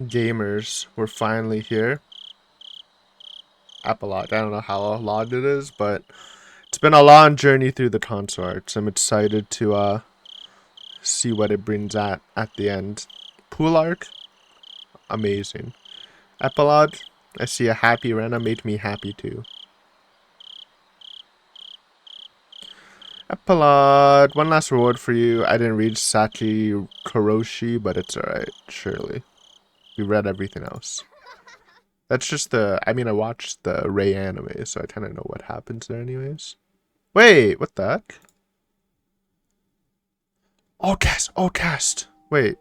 gamers, we're finally here. Epilogue. I don't know how long it is, but it's been a long journey through the console arts. I'm excited to see what it brings at the end. Pool arc, amazing. Epilogue, I see a happy Rena, made me happy too. Epilogue, one last reward for you. I didn't read Saki Kuroshi, but it's alright, surely. We read everything else. That's just I watched the Ray anime, so I kind of know what happens there anyways. Wait, what the heck? All cast. Wait,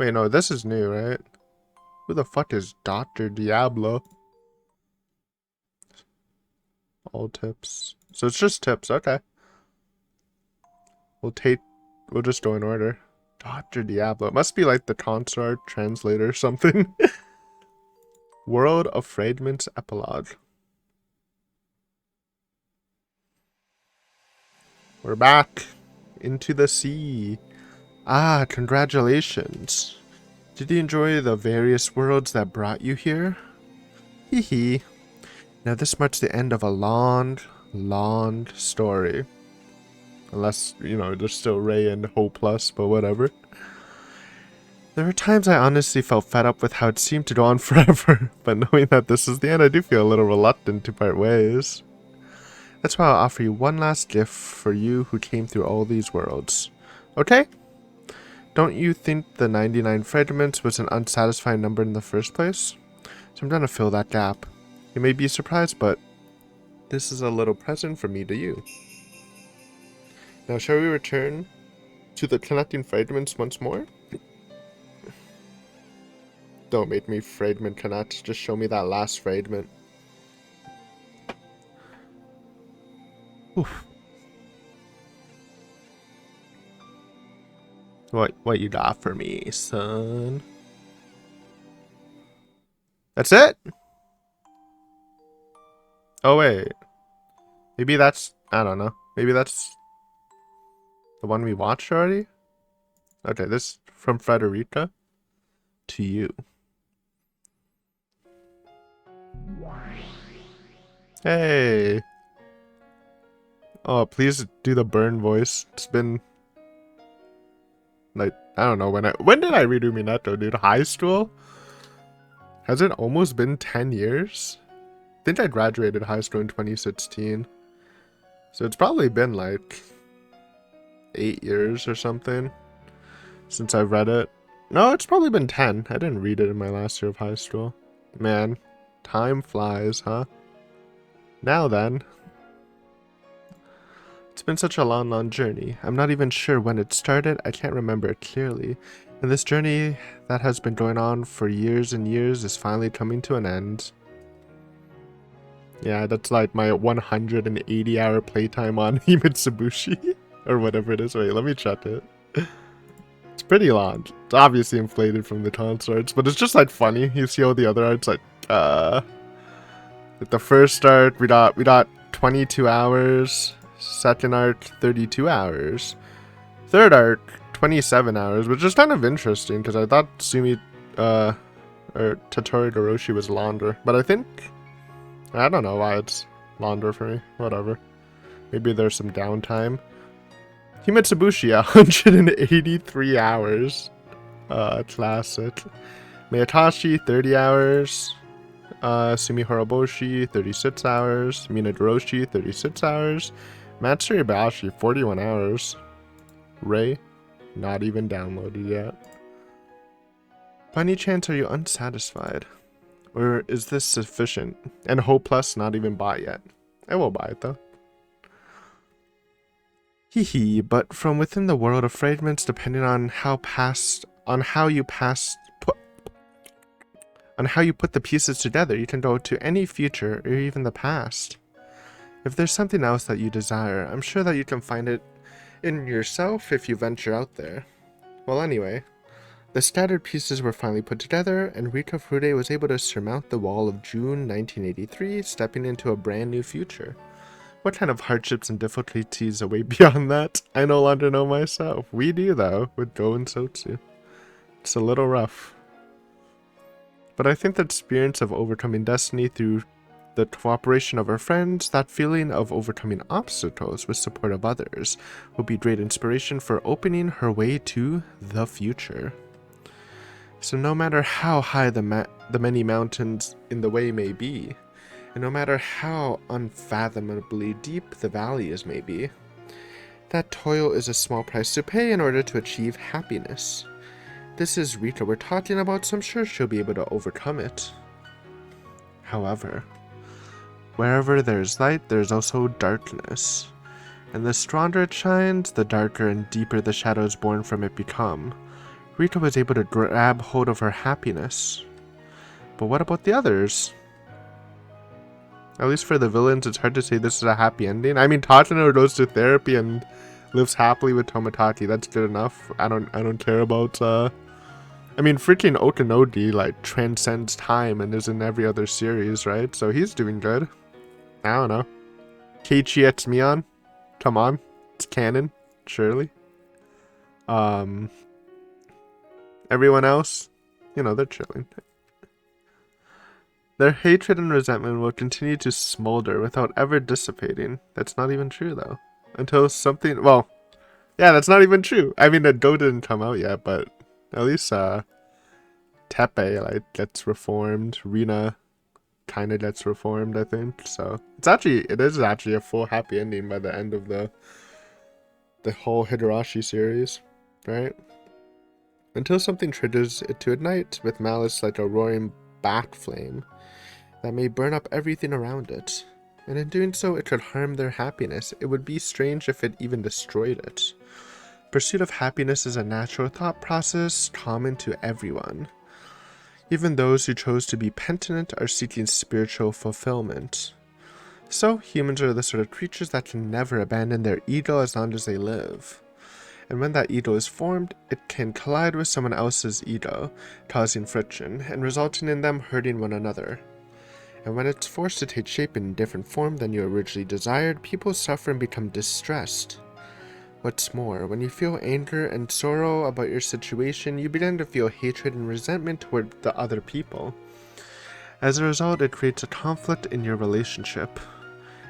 no, this is new, right? Who the fuck is Dr. Diablo? All tips. So it's just tips, okay. We'll just go in order. Dr. Diablo. It must be like the consort translator or something. World of Fragments Epilogue. We're back into the sea. Ah, congratulations. Did you enjoy the various worlds that brought you here? Hee hee. Now this marks the end of a long, long story. Unless, there's still Ray and Ho Plus, but whatever. There were times I honestly felt fed up with how it seemed to go on forever, but knowing that this is the end, I do feel a little reluctant to part ways. That's why I'll offer you one last gift for you who came through all these worlds. Okay? Don't you think the 99 fragments was an unsatisfying number in the first place? So I'm gonna fill that gap. You may be surprised, but this is a little present from me to you. Now shall we return to the connecting fragments once more? Don't make me fragment connect, just show me that last fragment. Oof. What you got for me, son? That's it? Oh wait. Maybe that's, I don't know. Maybe that's the one we watched already? Okay, this from Frederica to you. Hey. Oh, please do the burn voice. It's been like, I don't know when did I redo Minato, dude? High school? Has it almost been 10 years? I think I graduated high school in 2016. So it's probably been like 8 years or something since I've read it. No, it's probably been 10. I didn't read it in my last year of high school. Man, time flies, huh? Now then. It's been such a long journey. I'm not even sure when it started. I can't remember it clearly. And this journey that has been going on for years and years is finally coming to an end. Yeah, that's like my 180-hour playtime on Himitsubushi. Or whatever it is. Wait, let me check it. It's pretty long. It's obviously inflated from the consorts, but it's just like funny. You see all the other arts like the first art we got 22 hours. Second arc, 32 hours. Third arc, 27 hours, which is kind of interesting because I thought Sumi or Tottori Doroshi was longer, but I don't know why it's longer for me. Whatever. Maybe there's some downtime. Himitsubushi, 183 hours. Classic. Miyatashi, 30 hours. Sumi Horoboshi, 36 hours. Mina Doroshi, 36 hours. Matsuribashi, 41 hours. Ray, not even downloaded yet. By any chance, are you unsatisfied? Or is this sufficient? And Ho Plus not even bought yet. I will buy it though. Hee, but from within the world of fragments, depending on how you put the pieces together, you can go to any future or even the past. If there's something else that you desire, I'm sure that you can find it in yourself if you venture out there. Well, anyway, the scattered pieces were finally put together, and Rika Furude was able to surmount the wall of June 1983, stepping into a brand new future. What kind of hardships and difficulties await beyond that? I no longer know myself. We do, though, with Go and Sotsu. It's a little rough. But I think the experience of overcoming destiny through the cooperation of her friends, that feeling of overcoming obstacles with support of others, will be great inspiration for opening her way to the future. So no matter how high the many mountains in the way may be, and no matter how unfathomably deep the valleys may be, that toil is a small price to pay in order to achieve happiness. This is Rita we're talking about, so I'm sure she'll be able to overcome it. However, wherever there's light, there's also darkness. And the stronger it shines, the darker and deeper the shadows born from it become. Rita was able to grab hold of her happiness. But what about the others? At least for the villains, it's hard to say this is a happy ending. I mean, Tatsuno goes to therapy and lives happily with Tomodachi. That's good enough. I don't care about, I mean, freaking Okanodi, like, transcends time and is in every other series, right? So he's doing good. I don't know. Keiichi X Mion? Come on. It's canon, surely. Everyone else, you know, they're chilling. Their hatred and resentment will continue to smolder without ever dissipating. That's not even true, though. Until something, well, yeah, that's not even true. I mean, the Go didn't come out yet, but at least, Teppei, like, gets reformed. Rina kind of gets reformed, I think. So, it is actually a full happy ending by the end of the whole Higurashi series, right? Until something triggers it to ignite with malice like a roaring bat flame that may burn up everything around it. And in doing so, it could harm their happiness. It would be strange if it even destroyed it. Pursuit of happiness is a natural thought process common to everyone. Even those who chose to be penitent are seeking spiritual fulfillment. So, humans are the sort of creatures that can never abandon their ego as long as they live. And when that ego is formed, it can collide with someone else's ego, causing friction, and resulting in them hurting one another. And when it's forced to take shape in a different form than you originally desired, people suffer and become distressed. What's more, when you feel anger and sorrow about your situation, you begin to feel hatred and resentment toward the other people. As a result, it creates a conflict in your relationship.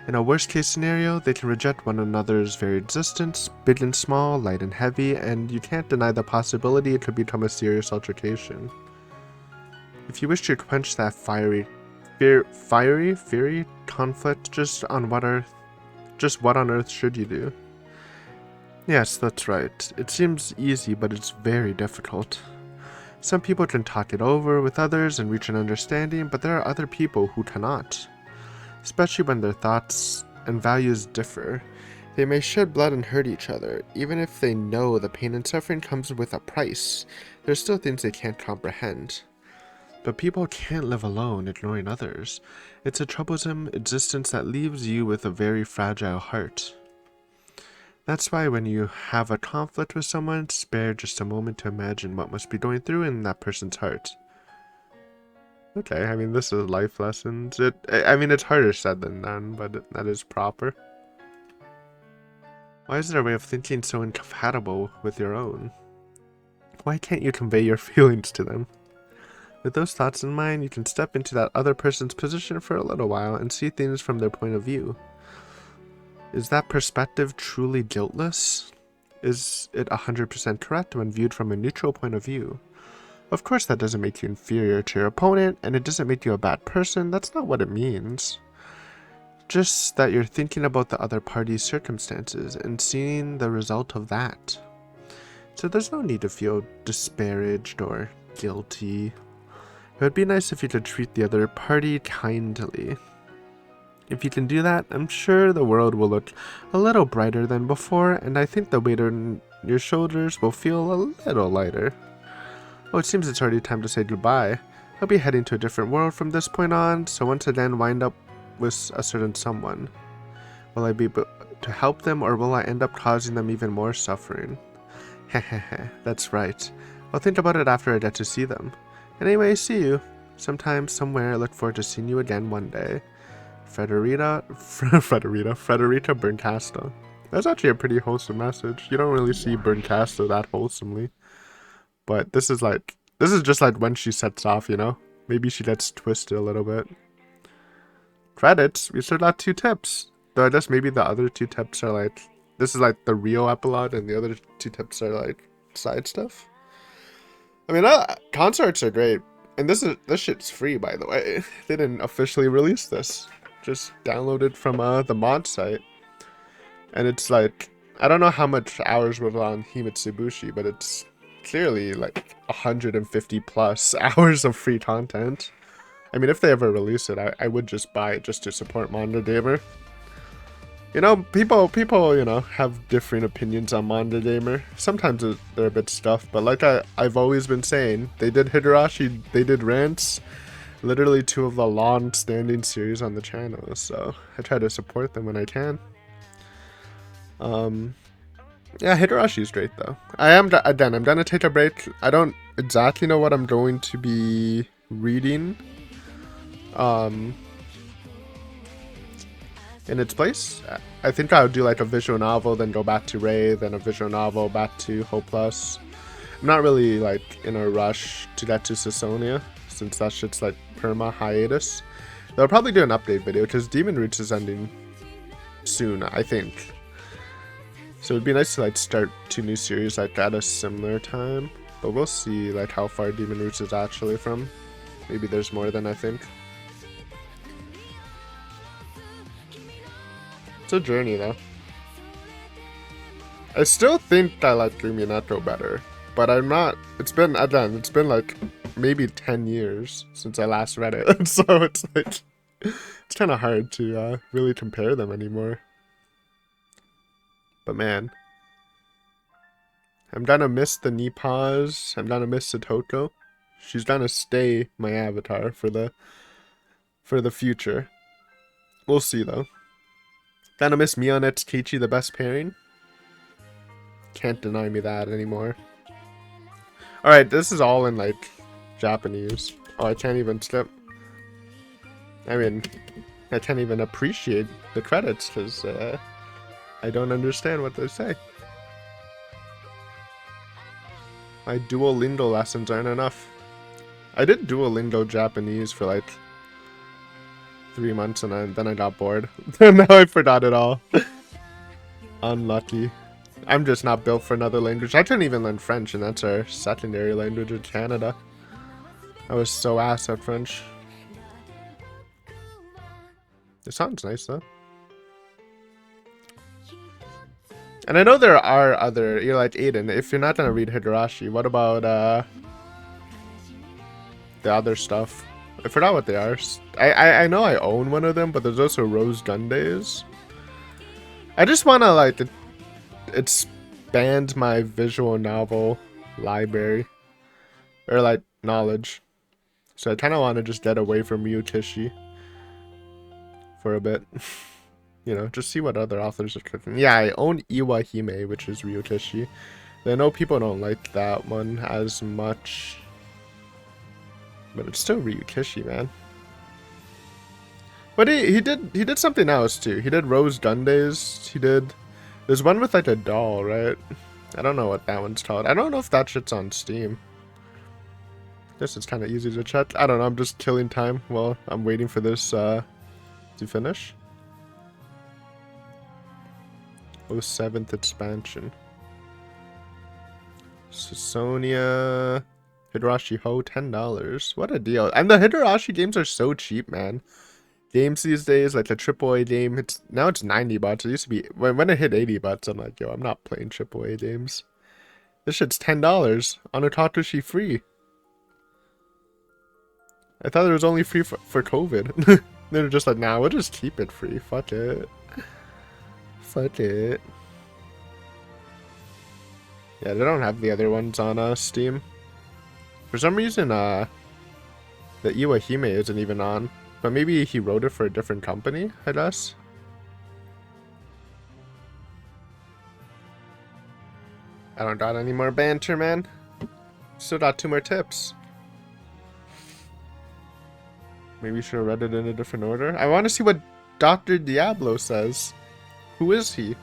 In a worst-case scenario, they can reject one another's very existence, big and small, light and heavy, and you can't deny the possibility it could become a serious altercation. If you wish to quench that fiery conflict, just what on earth should you do? Yes, that's right. It seems easy, but it's very difficult. Some people can talk it over with others and reach an understanding, but there are other people who cannot. Especially when their thoughts and values differ. They may shed blood and hurt each other. Even if they know the pain and suffering comes with a price, there's still things they can't comprehend. But people can't live alone, ignoring others. It's a troublesome existence that leaves you with a very fragile heart. That's why when you have a conflict with someone, spare just a moment to imagine what must be going through in that person's heart. Okay, I mean, this is life lessons. I mean, it's harder said than done, but that is proper. Why is their way of thinking so incompatible with your own? Why can't you convey your feelings to them? With those thoughts in mind, you can step into that other person's position for a little while and see things from their point of view. Is that perspective truly guiltless? Is it 100% correct when viewed from a neutral point of view? Of course that doesn't make you inferior to your opponent, and it doesn't make you a bad person. That's not what it means. Just that you're thinking about the other party's circumstances and seeing the result of that. So there's no need to feel disparaged or guilty. It would be nice if you could treat the other party kindly. If you can do that, I'm sure the world will look a little brighter than before, and I think the weight on your shoulders will feel a little lighter. Oh, it seems it's already time to say goodbye. I'll be heading to a different world from this point on, so once again wind up with a certain someone. Will I be able to help them, or will I end up causing them even more suffering? Hehehe, that's right. I'll think about it after I get to see them. Anyway, see you. Sometime, somewhere, I look forward to seeing you again one day. Frederica Berncastel. That's actually a pretty wholesome message. You don't really see Berncastel that wholesomely. But this is just like when she sets off, you know? Maybe she gets twisted a little bit. Credits? We still got 2 tips. Though I guess maybe the other 2 tips are like... This is like the real epilogue, and the other 2 tips are like side stuff. I mean, concerts are great. And this shit's free, by the way. They didn't officially release this. Just downloaded from the mod site. And it's like... I don't know how much hours was on Himitsubushi, but it's clearly like 150 plus hours of free content. I mean, if they ever release it, I would just buy it just to support Manga Gamer. You know, people, you know, have different opinions on Manga Gamer. Sometimes they're a bit stuffed, but like I've always been saying, they did Higurashi, they did Rants, literally 2 of the long-standing series on the channel, so I try to support them when I can. Yeah, Higurashi's great though. I'm gonna take a break. I don't exactly know what I'm going to be reading in its place. I think I would do like a visual novel, then go back to Ray, then a visual novel, back to Hope Plus. I'm not really like in a rush to get to Sasonia, since that shit's like perma hiatus. They'll probably do an update video, because Demon Roots is ending soon, I think. So it'd be nice to like start 2 new series like at a similar time. But we'll see like how far Demon Roots is actually from. Maybe there's more than I think. It's a journey though. I still think I like Guminetto better, but I'm not. It's been like maybe 10 years since I last read it, so it's like it's kind of hard to really compare them anymore. But man, I'm gonna miss the knee pause. I'm gonna miss Satoko. She's gonna stay my avatar for the future. We'll see though. Gonna miss Mionet's Kichi, the best pairing. Can't deny me that anymore. Alright, this is all in like Japanese. Oh, I can't even skip. I mean, I can't even appreciate the credits because I don't understand what they say. My Duolingo lessons aren't enough. I did Duolingo Japanese for like 3 months and then I got bored. Now I forgot it all. Unlucky. I'm just not built for another language. I couldn't even learn French, and that's our secondary language in Canada. I was so ass at French. It sounds nice though. And I know there are other, you're like, Aiden, if you're not gonna read Higurashi, what about the other stuff? I forgot what they are. I know I own one of them, but there's also Rose Gun Days. I just wanna like expand my visual novel library. Or like knowledge. So I kinda wanna just get away from Ryukishi for a bit. You know, just see what other authors are cooking. Yeah, I own Iwahime, which is Ryukishi. I know people don't like that one as much. But it's still Ryukishi, man. But he did something else too. He did Rose Gun Days. There's one with like a doll, right? I don't know what that one's called. I don't know if that shit's on Steam. I guess it's kind of easy to check. I don't know. I'm just killing time while I'm waiting for this to finish. 07th expansion. Sasonia. Higurashi Ho, $10. What a deal. And the Higurashi games are so cheap, man. Games these days, like a AAA game, now it's 90 bucks. It used to be, when it hit 80 bucks, I'm like, yo, I'm not playing AAA games. This shit's $10 on a Takashi free. I thought it was only free for COVID. They're just like, nah, we'll just keep it free. Fuck it. Fuck it. Yeah, they don't have the other ones on Steam. For some reason, the Iwahime isn't even on. But maybe he wrote it for a different company, I guess. I don't got any more banter, man. Still got 2 more tips. Maybe you should have read it in a different order. I want to see what Dr. Diablo says. Who is he?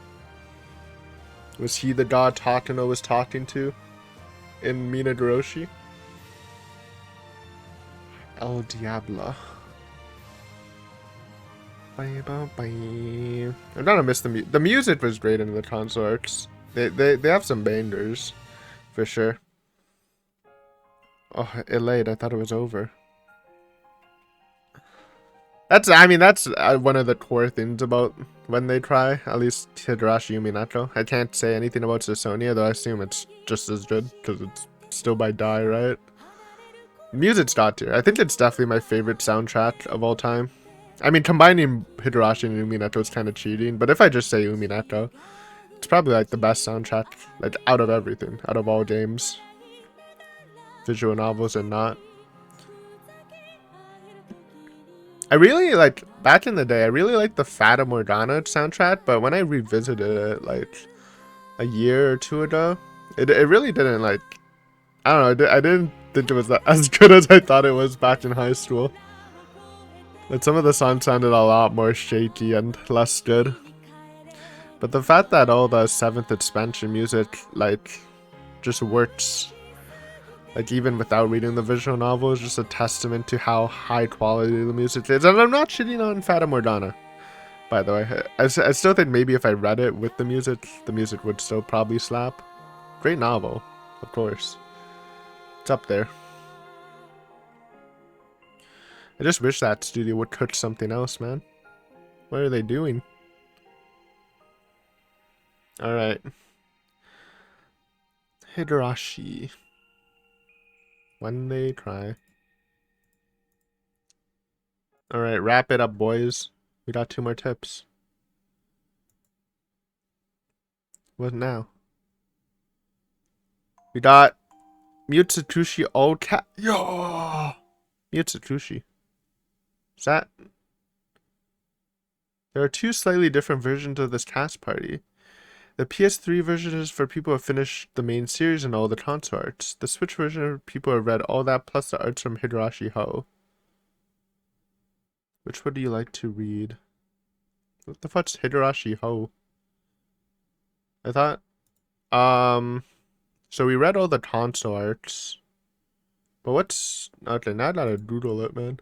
Was he the god Takano was talking to in Minagoroshi? El Diablo. I'm gonna miss the music was great in the console arcs. They have some bangers, for sure. Oh, it late. I thought it was over. That's one of the core things about when they try. At least Higurashi Minato. I can't say anything about Susonia, though I assume it's just as good because it's still by Dai, right? Music's top tier. I think it's definitely my favorite soundtrack of all time. I mean, combining Higurashi and Uminato is kind of cheating, but if I just say Uminato, it's probably like the best soundtrack, like out of everything, out of all games, visual novels and not. I really like, back in the day, I really liked the Fata Morgana soundtrack, but when I revisited it like a year or two ago, it really didn't like, I don't know, I didn't think it was as good as I thought it was back in high school. But some of the songs sounded a lot more shaky and less good. But the fact that all the 7th expansion music, like, just works, like, even without reading the visual novel is just a testament to how high quality the music is. And I'm not shitting on Fata Morgana, by the way. I still think maybe if I read it with the music would still probably slap. Great novel, of course. It's up there. I just wish that studio would touch something else, man. What are they doing? Alright. Higurashi. When they try. Alright, wrap it up, boys. We got 2 more tips. What now? We got Mutsukushi Old Cat. Yo! Mutsukushi. Is that? There are 2 slightly different versions of this cast party. The PS3 version is for people who have finished the main series and all the console arts. The Switch version are people who have read all that plus the arts from Higurashi Ho. Which one do you like to read? What the fuck's Higurashi Ho? I thought, so we read all the console arts. But what's, okay, now I gotta doodle it, man.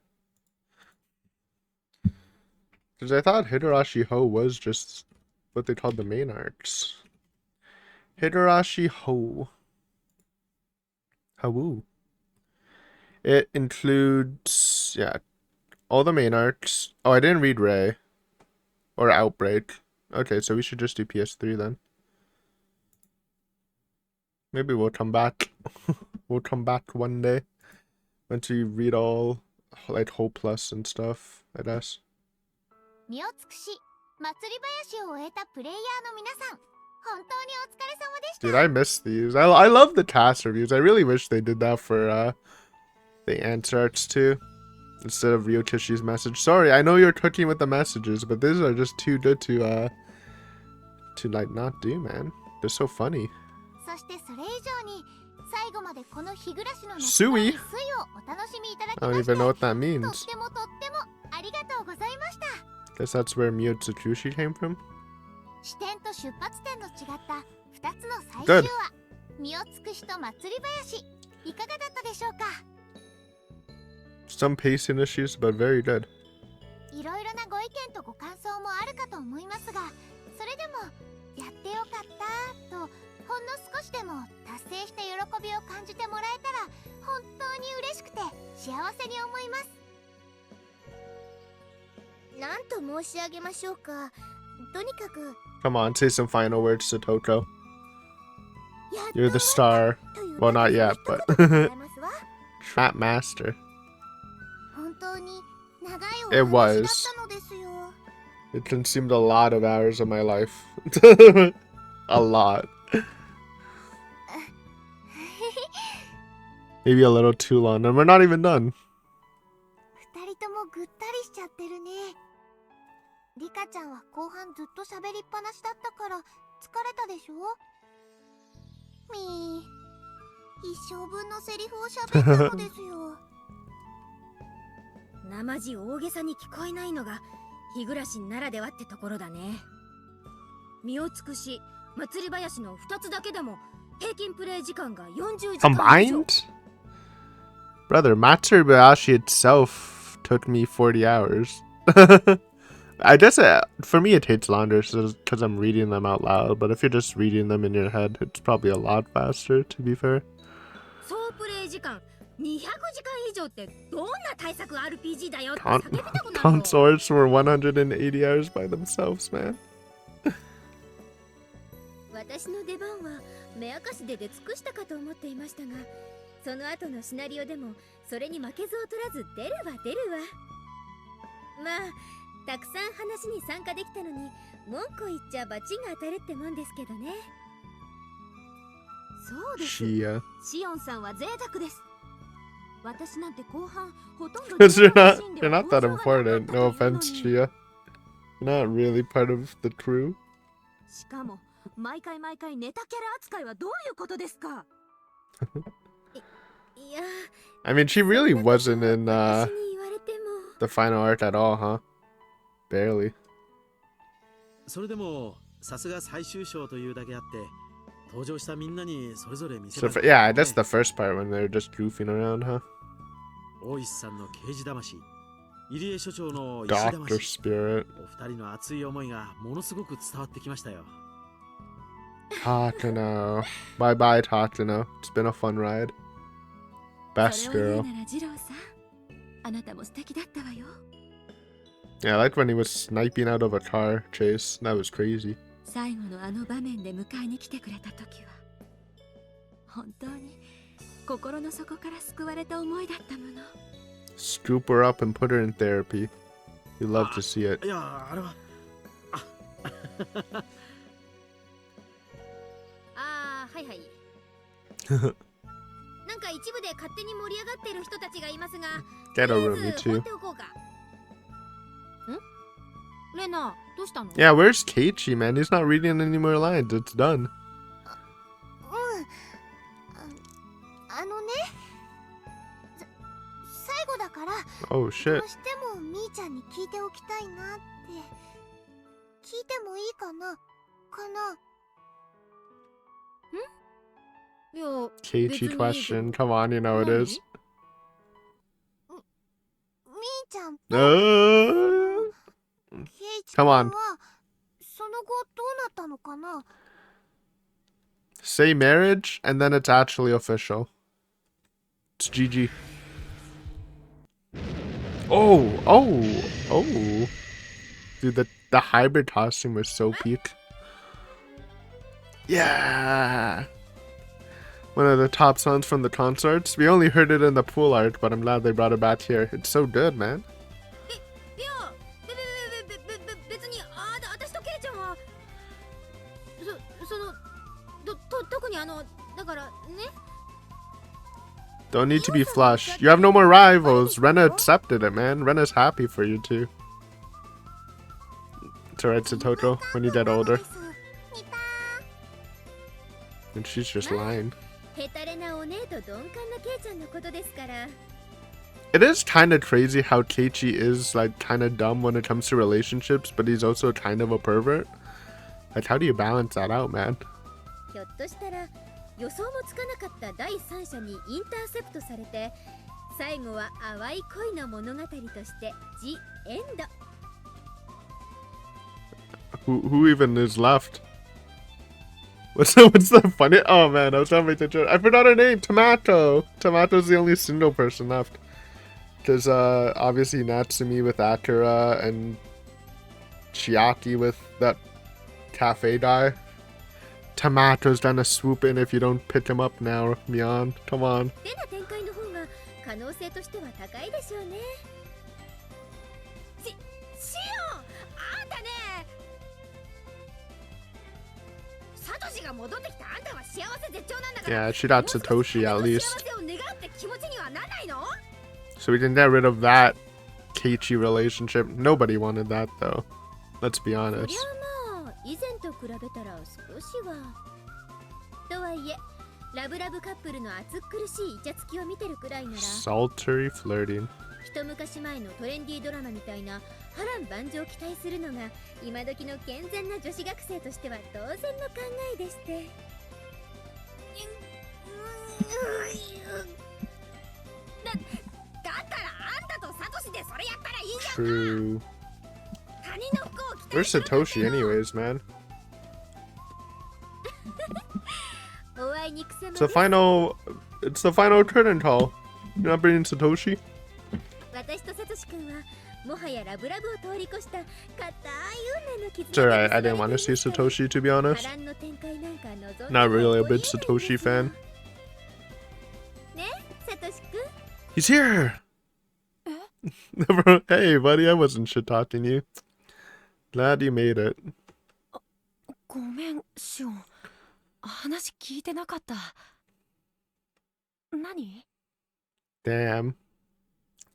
Because I thought Higurashi Ho was just what they called the main arcs. Higurashi Ho. Hawoo. It includes, yeah, all the main arcs. Oh, I didn't read Ray. Or Outbreak. Okay, so we should just do PS3 then. Maybe we'll come back. We'll come back one day. Once we read all, like, Whole Plus and stuff, I guess. Dude, I miss these. I love the cast reviews. I really wish they did that for the answer arts too, instead of Ryokishi's message. Sorry, I know you're cooking with the messages, but these are just too good to like not do, man. They're so funny. Sui? I don't even know what that means. Guess that's where Mutsukushi came from. Good. Some pacing issues, but very good. Come on, say some final words to Toko. You're the star. Well, not yet, but Trap Master. It was. It consumed a lot of hours of my life. A lot. Maybe a little too long, and we're not even done. Combined? Brother, Matsubayashi itself took me 40 hours. I guess for me it takes longer because I'm reading them out loud, but if you're just reading them in your head, it's probably a lot faster, to be fair. Consorts were 180 hours by themselves, man. 私の出番は目明かしで出尽くしたかと思っていましたが、その後のシナリオでもそれに負けず劣らず出るわ出るわ。まあたくさん話に参加できたのに文句を言っちゃバチが当たるってもんですけどね。そうです。シオンさんは贅沢です。私なんて後半ほとんど you're not that important. No offense, Chia. You're not really part of the crew. しかも毎回ネタキャラ扱いはどういうことですか？I mean, she really wasn't in the final arc at all, huh? Barely. それでもさすが最終章というだけあって登場したみんなにそれぞれ見せられた。So yeah, that's the first part when they're just goofing around, huh? 大石さんの刑事魂、入江所長の石 Doctor 魂、 Spirit. お二人の熱い思いがものすごく伝わってきましたよ。Takano. Bye bye, Takano. It's been a fun ride. Best girl. Yeah, I like when he was sniping out of a car chase. That was crazy. 最後のあの場面で迎えに来てくれた時は本当に心の底から救われた思いだったもの。 Scoop her up and put her in therapy. You love to see it. いや、あれははいはい。なんか一部で勝手に盛り上がっている人たちがいますが、 Get over me 放 too. っておこうか。レナ、どうしたの？ Yeah, where's Keiichi, man? He's not reading any more lines. It's done. 最後だから。 Oh ど shit. うしてもみーちゃんに聞いておきたいなって。聞いてもいいかな？いや、 Keiichi question. Come on, you know it is. みーちゃん Come on. その後どうなったのかな？ Say marriage, and then it's actually official. It's GG. Oh. Dude, the hybrid costume was so peak. Yeah. One of the top songs from the concerts. We only heard it in the pool art, but I'm glad they brought it back here. It's so good, man. 別に私とケイちゃんは特にだからね。 Don't need to be flush. You have no more rivals. Rena accepted it, man. Rena's happy for you too. It's alright, Satoto, when you get older. And she's just lying. It is kind of crazy how Keiichi is like kind of dumb when it comes to relationships, but he's also kind of a pervert. Like, how do you balance that out, man? 予想もつかなかった第三者にインターセプトされて、最後は淡い恋の物語としてジ・エンド。 Who even is left? What's the funny? Oh man, I was trying to make the joke. I forgot her name. Tomato. Tomato's the only single person left. Because obviously Natsumi with Akira and Chiaki with that cafe guy. Tomato's gonna swoop in if you don't pick him up now, Mion. Come on. 可能性としては高いでしょうね。シオン、あんたね。サトシが戻ってきたあんたは幸せ絶頂なんだから。 Yeah, she got Satoshi at least. 幸せを願って気持ちにはならないの? So we can get rid of that Keiichi relationship. Nobody wanted that though. Let's be honest. 以前と比べたら少しは。とはいえ、ラブラブカップルの暑苦しいイチャつきを見てるくらいなら、 Sultry flirting. 一昔前のトレンディードラマみたいな波乱万丈を期待するのが今時の健全な女子学生としては当然の考えでして。子でそれやったらいいじゃん。 True. 他人の服を着て Where's Satoshi anyways, man? お会いにくせま It's the final curtain call. You're not bringing Satoshi? 私とサトシ君はもはやラブラブを通り越した固い運命の絆 It's alright, I didn't want to see Satoshi to be honest. 波乱の展開なんか望んで Not really a も big 起こり Satoshi 得ないん fan. ですよね、サトシ君。 He's here! Never. Hey, buddy, I wasn't shit talking you. Glad you made it. ごめん、シオン。話聞いてなかった。何？ Damn.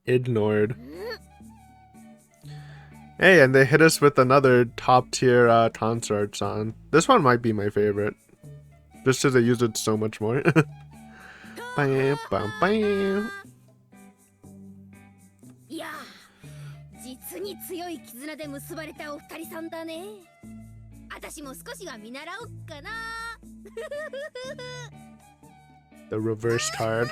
Ignored. Hey, and they hit us with another top tier concert song. This one might be my favorite. Just because I use it so much more. Bam, bam, bam. いやー、実に強い絆で結ばれたお二人さんだね。私も少しは見習おうかな。 The reverse card.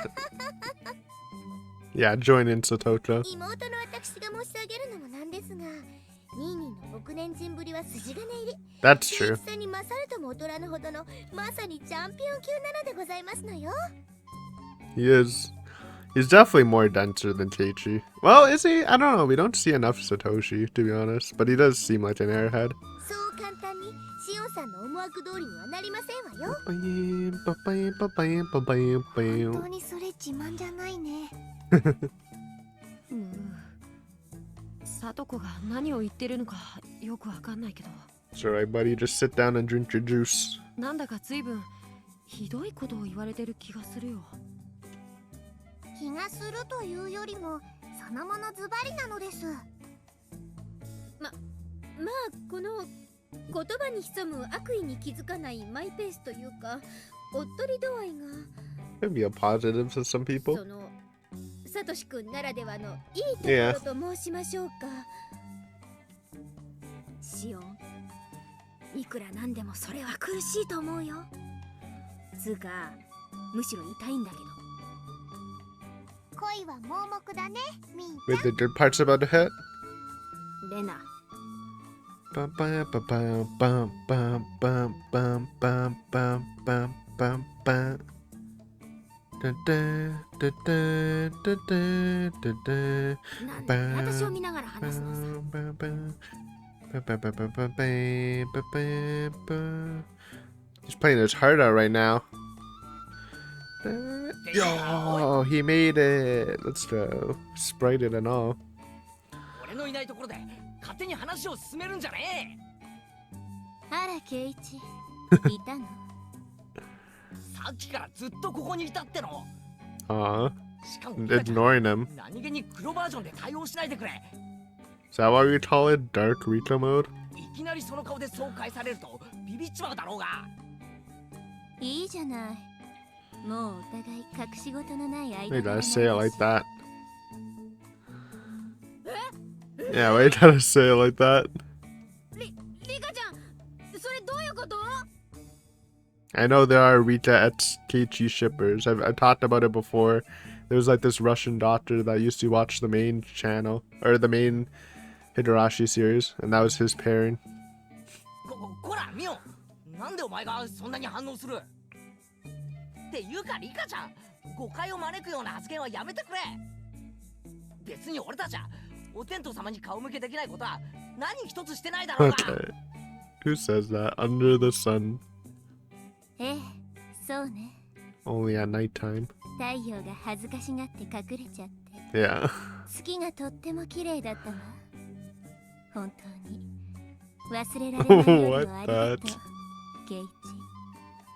Yeah, join in Satoka. 妹の私が申し上げるのもなんですが、ニーニーの6年人ぶりは筋金入り。 That's true. さんに勝るとも劣らぬほどのまさにチャンピオン級なのでございますのよ。 He is. He's definitely more denser than Teichi. Well, is he? I don't know. We don't see enough Satoshi, to be honest. But he does seem like an airhead. そう簡単にシオンさんの思惑通りにはなりませんわよ。 Bam, 本当にそれ自慢じゃないね。サトコが何を言ってるのかよくわかんないけど、 It's alright, buddy. Just sit down and drink your juice. なんだか随分ひどいことを言われてる気がするよ。気がするというよりもそのものズバリなのです。まあこの言葉に潜む悪意に気づかないマイペースというかおっとり度合いが Could be a positive to some people. そのサトシ君ならではのいいところと申しましょうか。シオン、いくらなんでもそれは苦しいと思うよ。つうかむしろ痛いんだけど。恋は盲目だね、みん With the good parts about the hit. レナ。 Bum, bam, bam, bum, bum, bum, bum, bum, bum, bum, bum, bum. Da, da, da, da, da, da, da, da. なんで私を見ながら話すのさ。 Bum, bum, bum. Ba, ba, ba, ba, ba, ba, ba, ba, ba. He's playing his heart out right now. Yo, he made it. Let's go. Sprited and all. 俺のいないところで勝手に話を進めるんじゃねあら、ケイチ。いたの？え。さっきからずっとここにいたっての。 Aw, しかもリカちゃん ignoring him. 何気に黒バージョンで対応しないでくれ。 Is that why we call it Dark Rika mode? いきなりその顔でそう返されるとビビっちまうだろうが。いいじゃない。もうお互い隠し事のない間 Why you 柄 gotta なん say it だ like し。 that? Yeah, why you gotta say it like that? リカちゃん、それどういうこと？ I know there are Rika at Keiichi shippers. I've talked about it before. There was like this Russian doctor that used to watch the main channel, or the main Higurashi series, and that was his pairing. こらミオ、なんでお前がそんなに反応する？っていうかリカちゃん、誤解を招くような発言はやめてくれ。別に俺たちはお天道様に顔向けできないことは何一つしてないだろうが。 Okay. Who says that? Under the sun. ええ、そうね。 Only at nighttime. 太陽が恥ずかしがって隠れちゃって。 Yeah. 月がとっても綺麗だったわ。本当に忘れられない夜をありがとう、 What ケイ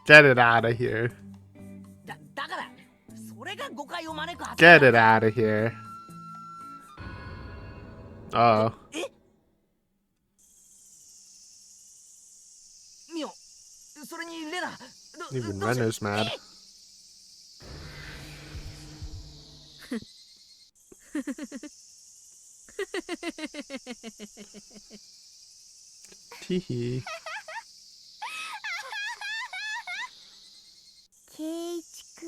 チ。 Get it out of here. だからそれが誤解を招く発言 Get it out of here. Oh. ミオ、それにレナ、 Even どうして Renner's mad. Teehee. ケイチくん。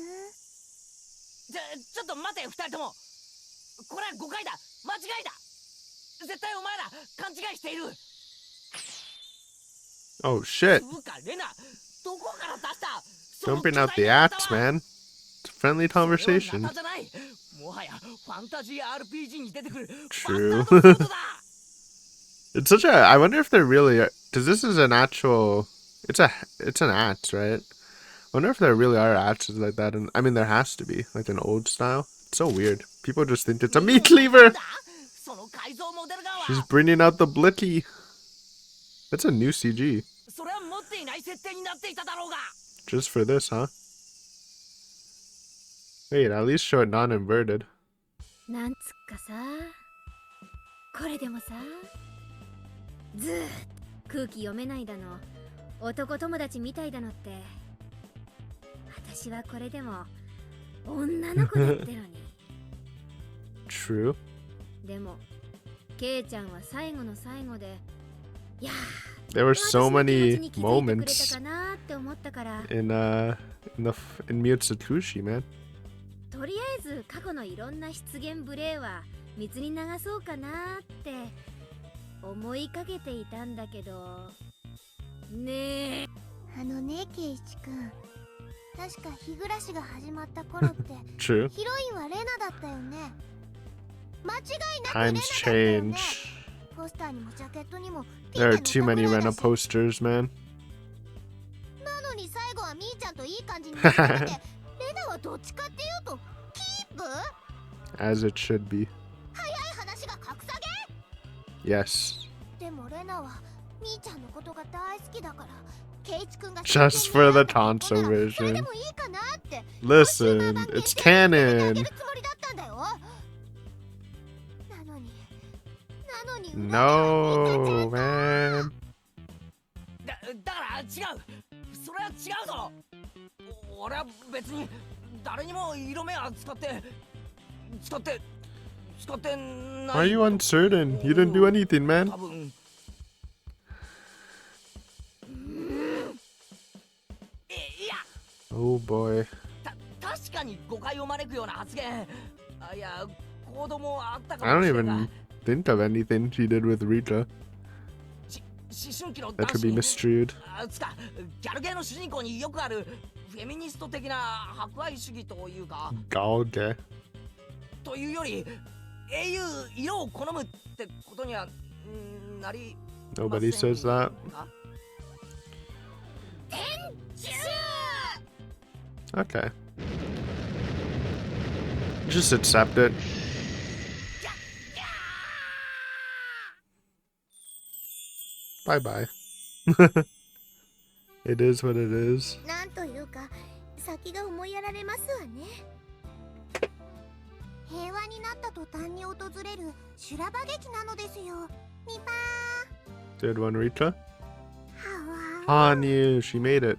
ちょっと待て二人とも。これは誤解だ。間違いだ。絶対お前ら勘違いしている。 Oh shit. つうかレナ、どこから出した？ Don't bring out the axe, man. It's a friendly それはナ conversation. タじゃない。もはやファンタジー RPG に出てくる True. バスタードソードだ。 It's such a. I wonder if they're really. Because this is an actual. It's an axe, right? I wonder if there really are axes like that. And I mean, there has to be, like an old style. It's so weird. People just think it's a meat cleaver. その改造モデルガンは She's bringing out the blicky. That's a new CG. それは持っていない設定になっていただろうが。 Just for this, huh? Wait, at least show it non-inverted. なんつっかさ、これでもさ、ずーっと空気読めないだの、男友達みたいだのって、私はこれでも女の子だってのに。True. でも、ケイちゃんは最後の最後で、いやー、 There were so 私の気持 many ちに気づいてくれた moments かなって思ったから、 in Mutsukushi, man. とりあえず過去のいろんな出現無礼は水に流そうかなって思いかけていたんだけどねえ。あのね、ケイイチくん、確か日暮らしが始まった頃って True. ヒロインはレナだったよね。間違いなくレナ Times だったよね。 change. ポスターにもジャケットにも There are too many Rena posters, man. なのに最後はミーちゃんといい感じになっててレナはどっちかっていうとキープ？ As it should be. 早い話が格下げ？ Yes. でもレナはミーちゃんのことが大好きだからケイイチくんが Just for the 真剣に Tonso それで version. もいいかなって Listen, it's あ canon. げるつもりだったんだよ。なのに No, man. だから違う。それは違うぞ。俺は別に誰にも色目は使ってない。 Why are you uncertain? You didn't do anything, man. 多分。いや。 Oh boy. 確かに誤解を招くような発言。いや、行動もあったか I も don't しれんが。 even think of anything she did with Rita 思春期の that 男 could be 子 misstrued. つかギャルゲーの主人公によくあるフェミニスト的な博愛主義というか Galge. というより英雄色を好むってことにはなり Nobody says that. チュ Okay. Just accept it. Bye bye. It is what it is. なんというか先が思いやられますわね。平和になった途端に訪れる修羅場劇なのですよ。ニパ Good one, Rita. ーはわ Hanyu, she made it.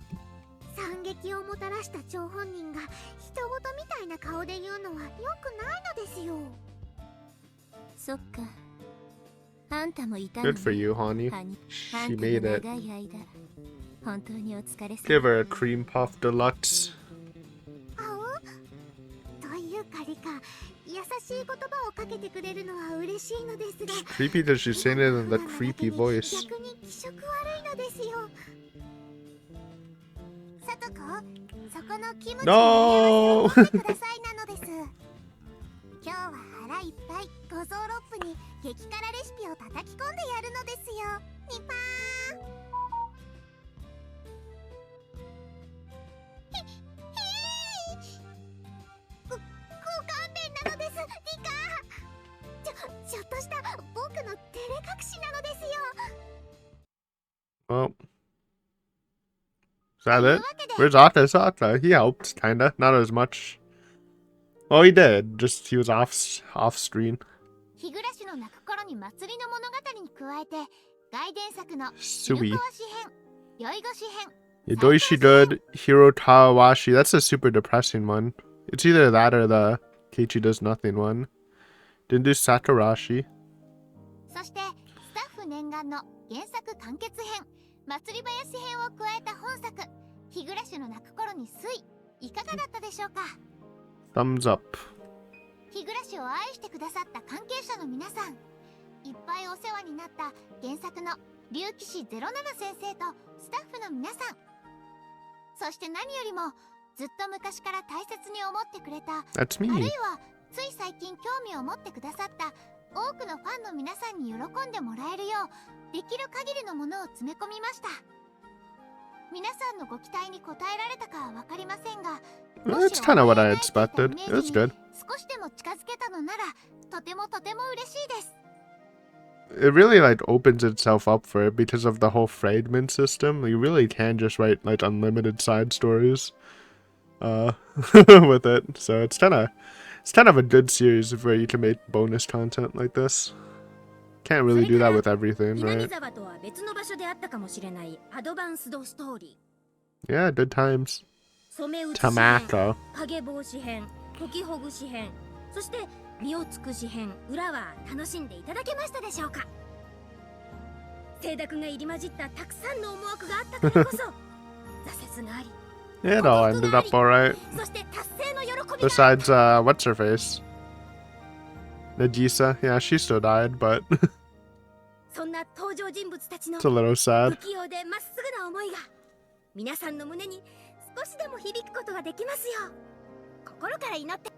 惨劇をもたらした張本人が人事みたいな顔で言うのは良くないのですよ。そっか。あんたもいたのね。 Good for you, Hanyu. ハニ あ She んた made も it. 長い間本当にお疲れ様。 Give her a cream puff deluxe. というかリカ、優しい言葉をかけてくれるのは嬉しいのですが It's creepy that she's saying it in the creepy voice. 逆に気色悪いのですよ。さとこ、そこのキムチ No! を持ってくださいなのです。今日は腹いっぱい五臓六腑に激辛レシピを叩き込んでやるのですよ。ニパー。ご勘弁なのです、リカ。ちょっとした僕の照れ隠しなのですよ。 Well, is that it? Where's Aka? Saka? He helped, kinda. Not as much. Oh, he did. Just he was off screen. 日暮らしの泣く頃に祭りの物語に加えて外伝作の Sui. 古川詩編、宵越し編、 Yadoishi good, Hiro Tawashi. That's a super depressing one. It's either that or the Keiichi does nothing one. Didn't do Saturashi. そしてスタッフ念願の原作完結編、祭り林編を加えた本作日暮らしの泣く頃に水、いかがだったでしょうか。 Thumbs up. 日暮を愛してくださった関係者の皆さん、いっぱいお世話になった原作の竜騎士07先生とスタッフの皆さん、そして何よりもずっと昔から大切に思ってくれた、 That's あるい me. はつい最近興味を持ってくださった多くのファンの皆さんに喜んでもらえるよう、できる限りのものを詰め込みました。皆さんのご期待に応えられたかは分かりませんが、 Well, that's kind of what I expected. It was good. 少しでも近づけたのならとてもとても嬉しいです。 It really like opens itself up for it because of the whole fragment system. You really can just write like unlimited side stories with it. So it's kind of a good series where you can make bonus content like this. Can't really do that with everything, 南 right? 沢とは別の場所であったかもしれないアドバンスドストーリ Yeah, good times. ー、染め打ち編、 Tamako. 影防止編、解きほぐし編、そして身を尽くし編、裏は楽しんでいただけましたでしょうか。清濁が入り混じったたくさんの思惑があったからこそ挫折があり、 It all ended up alright. そして達成の喜びが、 Besides, what's her face? Nagisa. Yeah, she still died, but そんな登場人物たちの it's a little 不 sad. 器用でまっすぐな思いが皆さんの胸に少しでも響くことができますよ。心から祈って。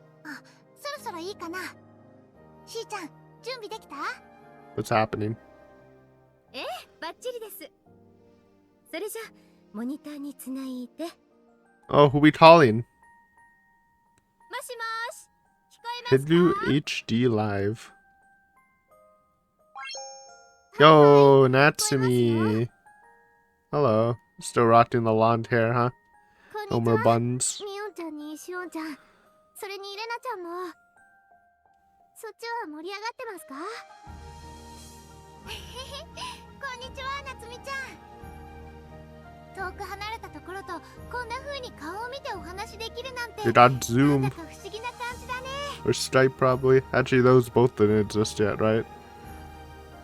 そろそろいいかな。しーちゃん、準備できた？ What's happening? バッチリです。それじゃモニターにつないで。もし Oh, who we calling? もし、聞こえますか？ Hidu HD Live. Yo, Natsumi. Hello. Still rocking the blonde hair, huh? こん No にち more は。 buns. みおんちゃんにしおんちゃん、それにレナちゃんも。そっちは盛り上がってますか？こんにちは、なつみちゃん。遠く離れたところとこんな風に顔を見てお話できるなんて、 They got なんだ Zoom か不思議な感じだね。 or Skype, probably. Actually, those both didn't exist yet, right?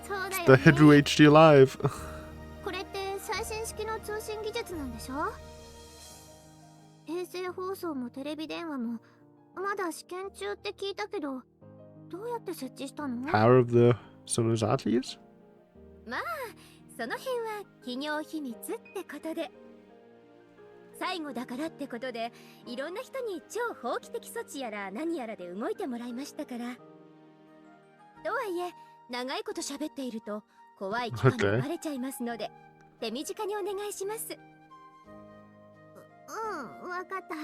そうだよ The ね。 Hidu HD Live. これって最新式の通信技術なんでしょ？衛星放送もテレビ電話もまだ試験中って聞いたけど、どうやって設置したの？ Power of the Sonozatis? まあその辺は企業秘密ってことで、最後だからってことでいろんな人に超法規的措置やら何やらで動いてもらいましたから。とはいえ長いこと喋っていると怖い期間がバレちゃいますので、手短にお願いします。わかった。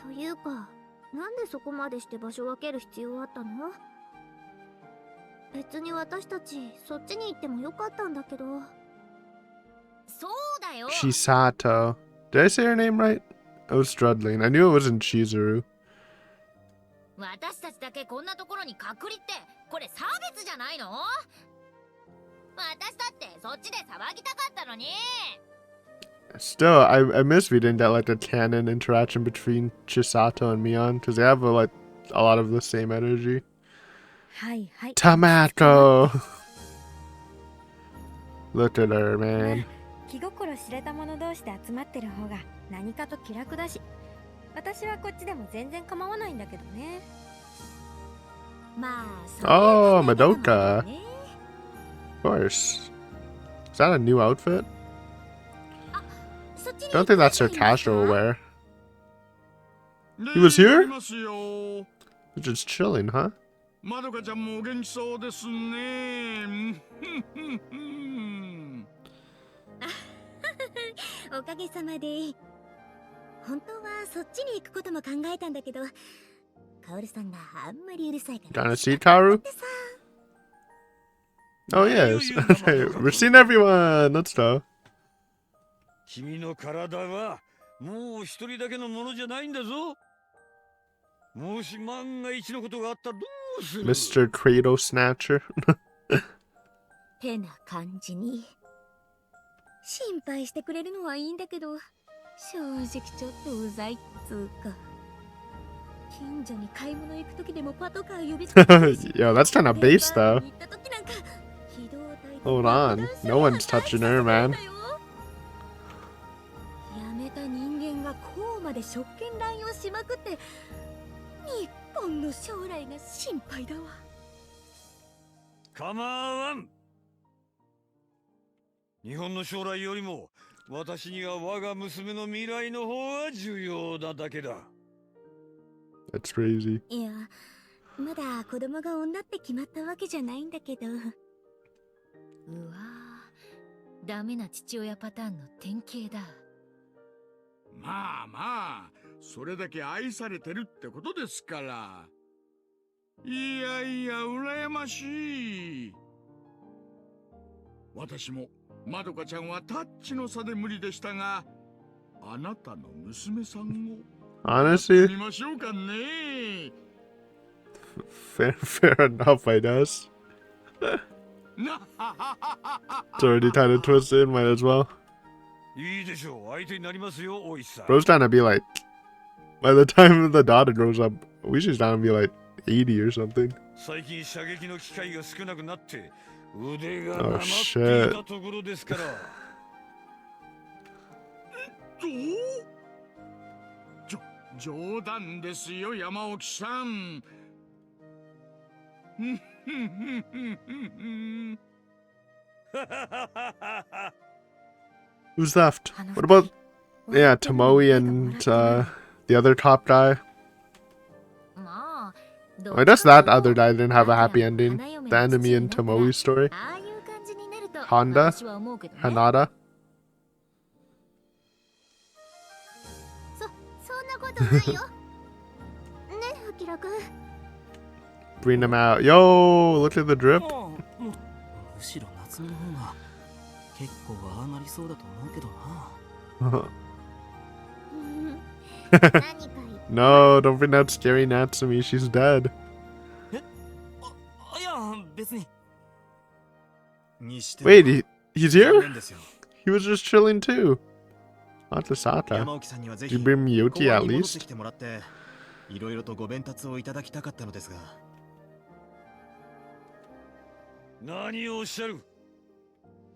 というか、なんでそこまでして場所分ける必要あったの？別に私たちそっちに行ってもよかったんだけど。そうだよ。 Shisato. Did I say her name right? I was struggling. I knew it wasn't Chizuru. 私たちだけこんなところに隔離ってこれ差別じゃないの？私だってそっちで騒ぎたかったのに。 Still, I miss we didn't get like a canon interaction between Chisato and Mion because they have like a lot of the same energy. はいはい。 Tomato! Look at her, man. 気心知れた者同士で集まってる方が何かと気楽だし、私はこっちでも全然構わないんだけどね。まあ、そういう Oh, 考え方も Madoka. あるよね。 Of course. Is that a new outfit? そっちに Don't think that's her 行ってらっしゃい casual ますか？ wear. He was here? ますよ。 Just chilling, huh? まどかちゃんもお元気そうですね。おかげさまで。本当はそっちに行くことも考えたんだけど、カオルさんがあんまりうるさいから。 Gonna see Kaoru? でさ、 Oh, yes. Okay, we're seeing everyone. Let's go. 君の体はもう一人だけのものじゃないんだぞ。もし万が一のことがあったらどうする？ Mr. Cradle Snatcher. 変な感じに。心配してくれるのはいいんだけど、正直ちょっとうざいっつうか。近所に買い物行くときでもパトカー呼びつけてるし Yo, that's kind of base, though. 行った時なんか機動隊で Hold on. No one's touching her, man. やめた人間がこうまで職権乱用しまくって、日本の将来が心配だわ。構わん。日本の将来よりも私には我が娘の未来の方が重要なだけだ。 That's crazy. いや、まだ子供が女って決まったわけじゃないんだけど。うわー、ダメな父親パターンの典型だ。まあまあ、それだけ愛されてるってことですから。いやいや、羨ましい。私もまどかちゃんはタッチの差で無理でしたが、あなたの娘さんを Honestly, 見ましょうかね。fair enough, I guess. It's already kind of twisted, might as well. いいでしょう。相手になりますよ、おいさん。 Bro's trying to be like, by the time the daughter grows up, we should trying to be like 80 or something. 最近射撃の機会が少なくなって腕が Oh, なまってい shit. たところですから。冗談ですよ、山沖さん。Who's left? What about, yeah, Tomoe and the other top guy? まあ、 I guess that other guy didn't have a happy ending. The enemy in Tomoe's story. ああいう感じになると Honda? 私は思うけどね。 Hanada? そんなことないよ。ね、アキラくん。 Bring them out. Yo, look at the drip. むしろ夏美の方が結構ああなりそうだと思うけどな。何か言って No, don't bring that scary Natsumi. She's dead. いや、別に。にして Wait, he's 残 here? 念ですよ。 He was just chilling too. Not the Sata. 山沖さんにはぜ Did ひ you bring Miyuki 公園 at に戻って least? きてもらっていろいろとご鞭撻をいただきたかったのですが。何をおっしゃる。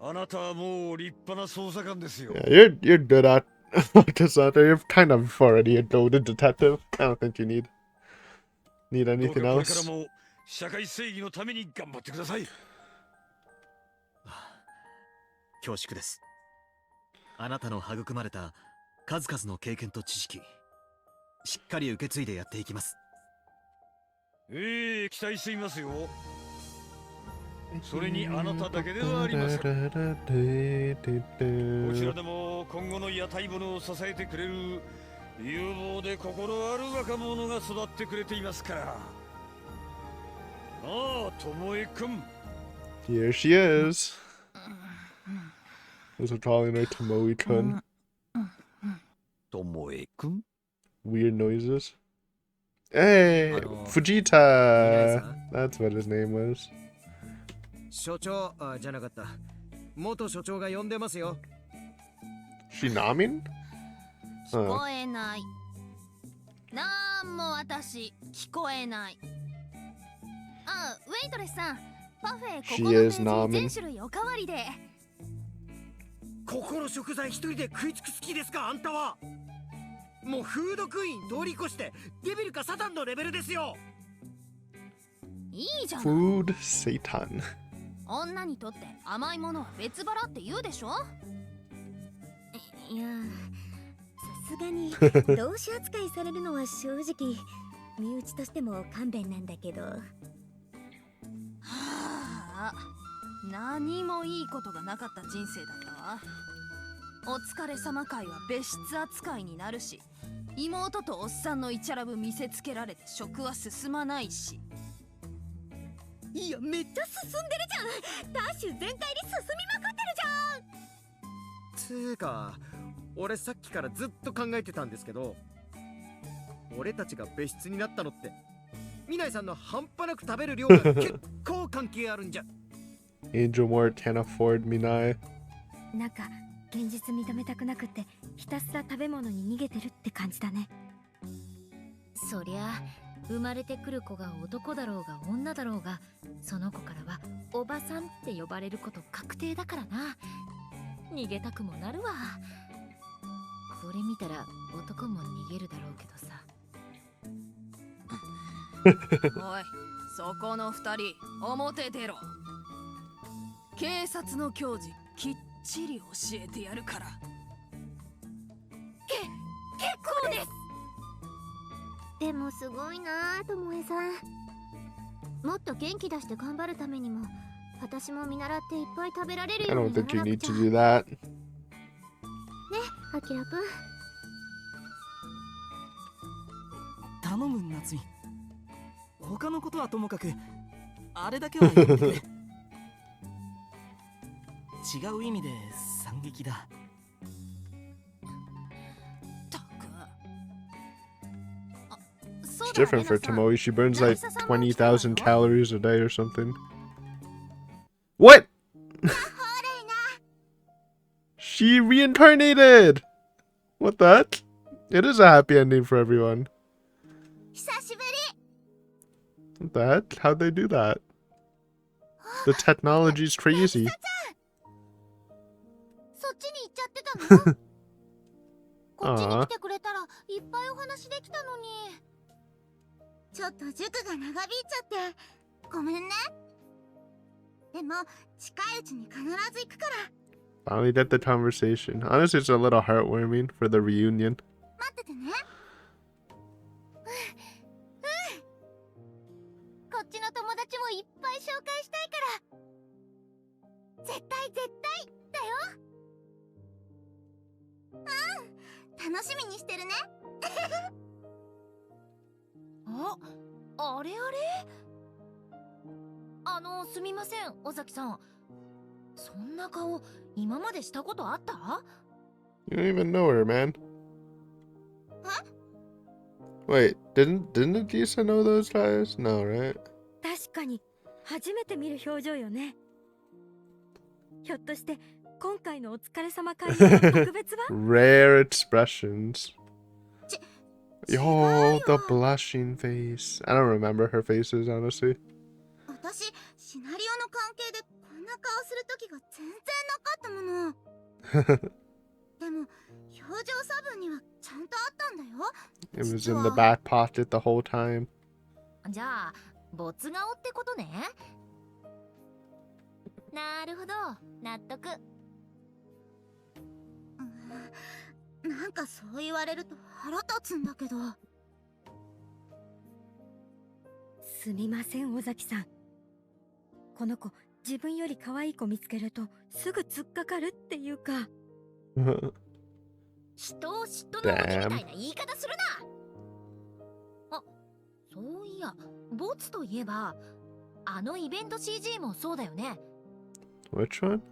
あなたはもう立派な捜査官ですよ。 Yeah, you're good at the Sata. You're kind of already a goaded detective. I don't think you need どう anything かこれから else. も社会正義のために頑張ってください。恐縮です。あなたの育まれた数々の経験と知識、しっかり受け継いでやっていきます。期待していますよ。それにあなただけではありません。こちらでも今後の屋台骨を支えてくれる有望で心ある若者が育ってくれていますから。ああ、ともえくん。 Here she is. Was it calling her Tomoe-kun? ともえくん Weird noises. Hey, Fujita. That's what his name was. 所長じゃなかった。元所長が呼んでますよ。 She Namin? 聞こえない。なんも私聞こえない。あ、ウェイトレスさん、パフェここ She のペ is ージ Namin. 全種類おかわりで。ここの食材一人で食い尽くす気ですか、あんたは。もうフードクイーン通り越してデビルかサタンのレベルですよ。いいじゃん。 Food Satan. 女にとって甘いものは別腹って言うでしょ。いや、さすがに同志扱いされるのは正直身内としても勘弁なんだけど。はあ、何もいいことがなかった人生だったわ。お疲れ様会は別室扱いになるし、妹とおっさんのイチャラブ見せつけられて食は進まないし。いや、めっちゃ進んでるじゃん。ダッシュ全開で進みまくってるじゃん。つーか、俺さっきからずっと考えてたんですけど、俺たちが別室になったのってミナイさんの半端なく食べる量が結構関係あるんじゃ。 Angel Mort can't afford Minai. なんか現実認めたくなくってひたすら食べ物に逃げてるって感じだね。そりゃ生まれてくる子が男だろうが女だろうが、その子からはおばさんって呼ばれること確定だからな。逃げたくもなるわ。これ見たら男も逃げるだろうけどさ。おい、そこの二人、表出ろ。警察の教授、きっちり教えてやるから。結構です。でもすごいなあ、ともえさん。もっと元気出して頑張るためにも、私も見習っていっぱい食べられる I よう don't にな think ら you なく need ちゃ。 to ね、 do that. あきらくん。頼む夏美。他のことはともかくあれだけはやってくれ。違う意味で惨劇だ。たく。It's different for Tomoe. She burns like 20,000 calories a day or something. What? She reincarnated! What the heck? It is a happy ending for everyone. 久しぶり。 What the heck? How'd they do that? The technology's crazy. そっちに行っちゃってたの？こっちに Aw. 来てくれたらいっぱいお話できたのに。ちょっと塾が長引いちゃってごめんね。でも近いうちに必ず行くから。 Finally get the conversation. Honestly, it's a little heartwarming for the reunion. 待っててね。こっちの友達もいっぱい紹介したいから。絶対だよ。楽しみにしてるね。あれすみません、尾崎さん。そんな顔、今までしたことあった？ You don't even know her, man. Wait, didn't Adisa know those guys? No, right? 確かに初めて見る表情よね。ひょっとして今回のお疲れ様会の特別は？ Rare expressions. Yo, the blushing face. I don't remember her faces, honestly. 私シナリオの関係でこんな顔する時が全然なかったもの。でも表情差分にはちゃんとあったんだよ。 It was in the back pocket the whole time. じゃあ、没顔ってことね。なるほど、納得。なんかそう言われると腹立つんだけど。すみません、尾崎さん。この子、自分より可愛い子見つけるとすぐ突っかかるっていうか。人を嫉妬の鬼みたいな言い方するな。あ、そういや、ボツといえば、あのイベント CG もそうだよね。Which one?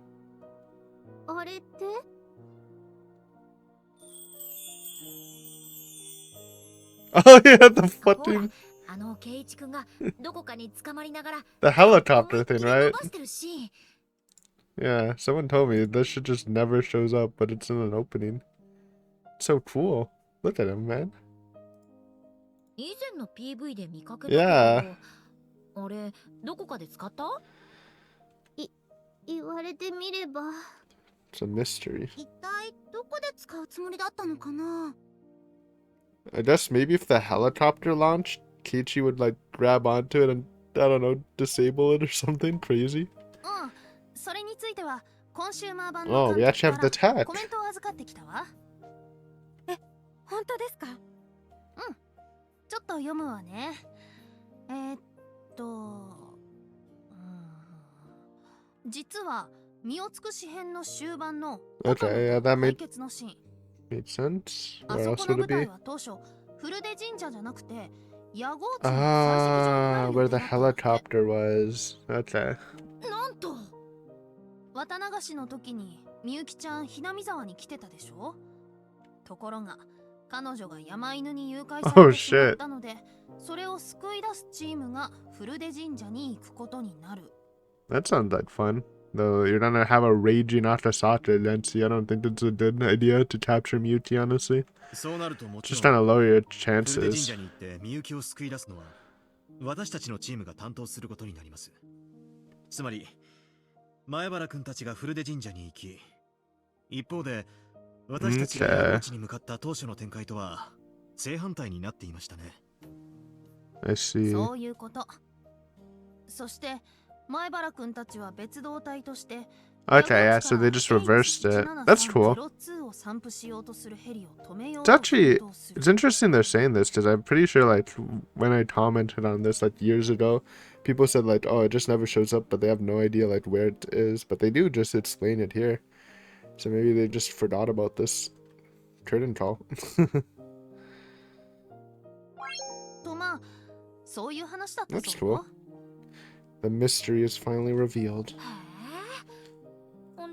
あれって？ Oh yeah, the fucking あのケイチ君がどこかに捕まりながら the helicopter thing, 伸 right? ばしてるし。 Yeah, someone told me this shit just never shows up, but it's in an opening. It's so cool. Look at him, man. 以前の PV で見かけたけど、あれどこかで使った？言われてみれば。 It's a mystery. 一体どこで使うつもりだったのかな。 I guess maybe if the helicopter launched, Keiichi would like grab onto it and, I don't know, disable it or something crazy. うん、それについてはコンシューマー版 Oh, の we actually have the 監督から tech. コメントを預かってきたわ。本当ですか？ちょっと読むわね。実は身を尽くし編の終盤の Okay, yeah, that 解決のシーン。 made sense. あ Where そ else この would 舞 it 台 be? は当初古出神社じゃなくて野号地の採石場に Ah, なる where 予 the 定だったんだって helicopter was. Okay. なんと綿流しの時にみゆきちゃんひなみ沢に来てたでしょ。ところが彼女が山犬に誘拐されてしまったので、それを救い出すチームが古出神社に行くことになる。 That sounds like fun. Though you're gonna have a raging Akasaka against you. I don't think that's a good idea to capture Miyuki, honestly. そうなるともち Just ろ trying ん to lower your 古出神 chances. 社に行ってみゆきを救い出すのは私たちのチームが担当することになります。つまり前原くんたちが古出神社に行き、一方で私たちが山地に向かった当初の展開とは正反対になっていましたね。I see. そういうこと。そして前原くんたちは別動隊として Okay, yeah, so they just reversed it. That's cool. It's actually, it's interesting they're saying this because I'm pretty sure like when I commented on this like years ago, people said like, oh, it just never shows up, but they have no idea like where it is, but they do just explain it here. So maybe they just forgot about this curtain call. That's cool. The mystery is finally revealed.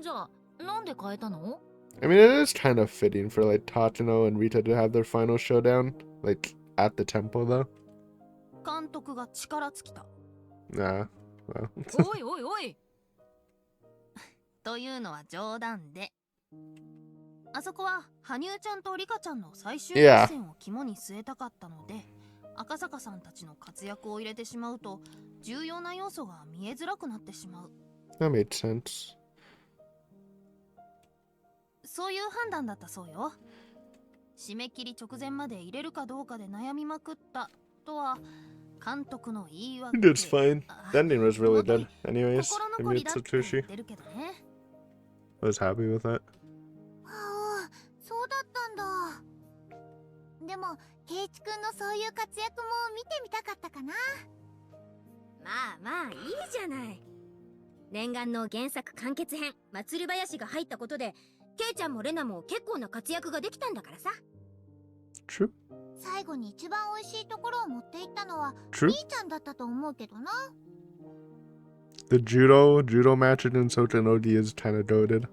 I mean, it is kind of fitting for like Tatano and Rita to have their final showdown, like at the temple, though. Nah, well. おいおいおいというのは冗談で。あそこは羽生ちゃんとリカちゃんの最終決戦を肝に据えたかったので、赤坂さんたちの活躍を入れてしまうと重要な要素が見えづらくなってしまう。That made sense. そういう判断だったそうよ。締め切り直前まで入れるかどうかで悩みまくったとは監督の言い訳。It's fine. The ending was really good. Anyways, I made Satoshi. I was happy with it. そうだったんだ。でも、ケイチ君のそういう活躍も見てみたかったかな。まあまあいいじゃない。念願の原作完結編祭り林が入ったことでケイちゃんもレナも結構な活躍ができたんだからさ。True. 最後に一番美味しいところを持っていったのはみーちゃんだったと思うけどな。The judo match in Sotenodi is kind of goated.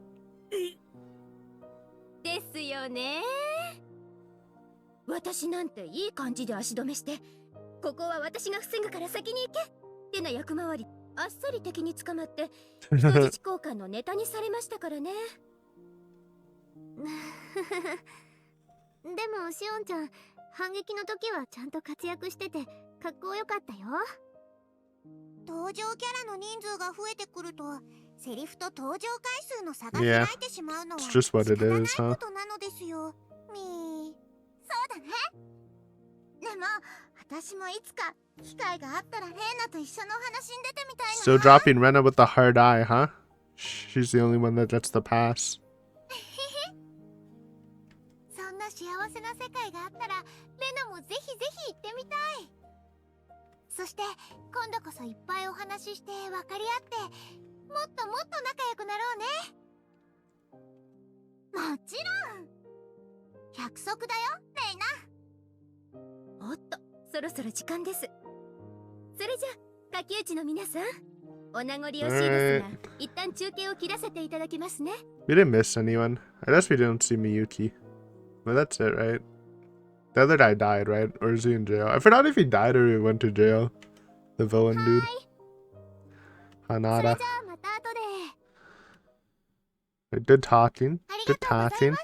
ですよね。私なんていい感じで足止めして、ここは私が防ぐから先に行けってな役回り、あっさり敵に捕まって人質交換のネタにされましたからね。でもシオンちゃん、反撃の時はちゃんと活躍しててかっこよかったよ。登場キャラの人数が増えてくるとセリフと登場回数の差が開いてしまうのは仕方ないことなのですよ。そうだね。でも私もいつか機会があったらレーナと一緒のお話に出てみたいな。 So dropping Rena with the hard eye, huh? She's the only one that gets the pass. そんな幸せな世界があったらレナもぜひぜひ行ってみたい。そして今度こそいっぱいお話しして分かり合ってもっともっと仲良くなろうね。もちろん約束だよレイナ。おっと、そろそろ時間です。それじゃあ垣内の皆さん、お名残惜しいですが一旦中継を切らせていただきますね。 We didn't miss anyone. I guess we didn't see Miyuki. But that's it, right? The other guy died, right? Or is he in jail? I forgot if he died or he went to jail. The villain dude. Hanada. Good talking. Good talking.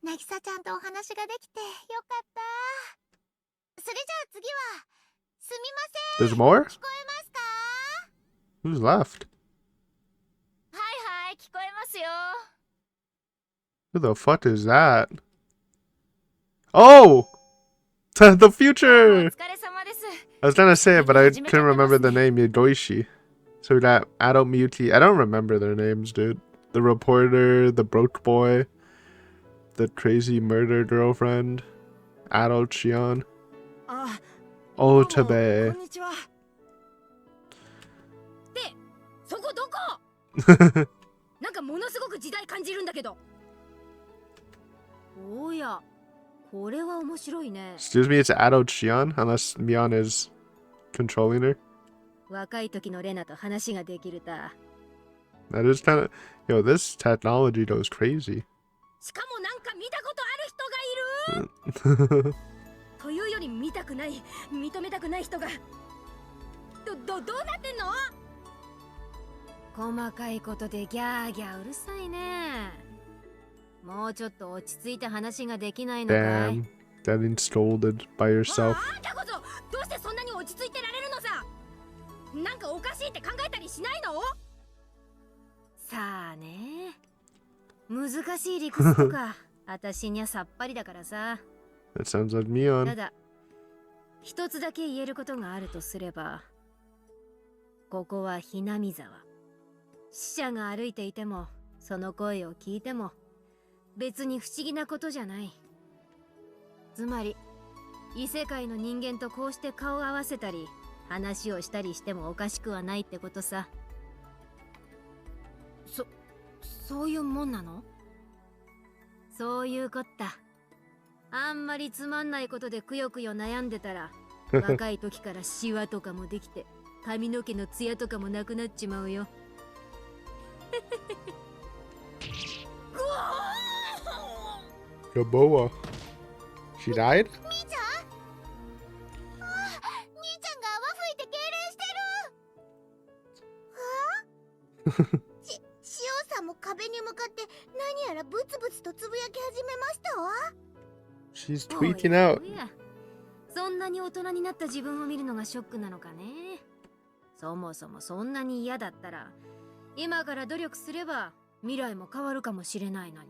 なぎさちゃんとお話ができてよかった。それじゃあ次はすみません。 There's more? 聞こえますか？ Who's left? はいはい、聞こえますよ。Who the fuck is that? Oh! The future! I was trying to say it, but I couldn't remember the name. Yadoishi. So we got Adult Miyuki. I don't remember their names, dude. The reporter, the broke boy, the crazy murder girlfriend, Adult Shion. Oh, Tabe. で、そこどこ？なんかものすごく時代感じるんだけど。おや、これは面白いね。 Excuse me, it's Adult Shion, unless Mion is controlling her. 若い時のレナと話ができるた。 That is kind of... Yo, this technology goes crazy. しかもなんか見たことある人がいるというより見たくない、認めたくない人がどうなってんの？細かいことでギャーギャーうるさいね。もうちょっと落ち着いて話ができないのかい？ Damn, getting scolded by yourself. あんたこそどうしてそんなに落ち着いてられるのさ。なんかおかしいって考えたりしないの？さあね、難しい理屈とか私にはさっぱりだからさ。That sounds like Mion. ただ一つだけ言えることがあるとすれば、ここはひなみ沢。死者が歩いていても、その声を聞いても、別に不思議なことじゃない。つまり、異世界の人間とこうして顔を合わせたり、話をしたりしてもおかしくはないってことさ。そういうもんなの？そういうこった。あんまりつまんないことでくよくよ悩んでたら、若い時からシワとかもできて、髪の毛のツヤとかもなくなっちまうよ。Gaboa. She died? 兄ちゃん？ああ、兄ちゃんが泡吹いて痙攣してる。はあ？しおさんも壁に向かって何やらブツブツとつぶやき始めましたわ。She's tweeting out. そんなに大人になった自分を見るのがショックなのかね。そもそもそんなに嫌だったら、今から努力すれば未来も変わるかもしれないのに。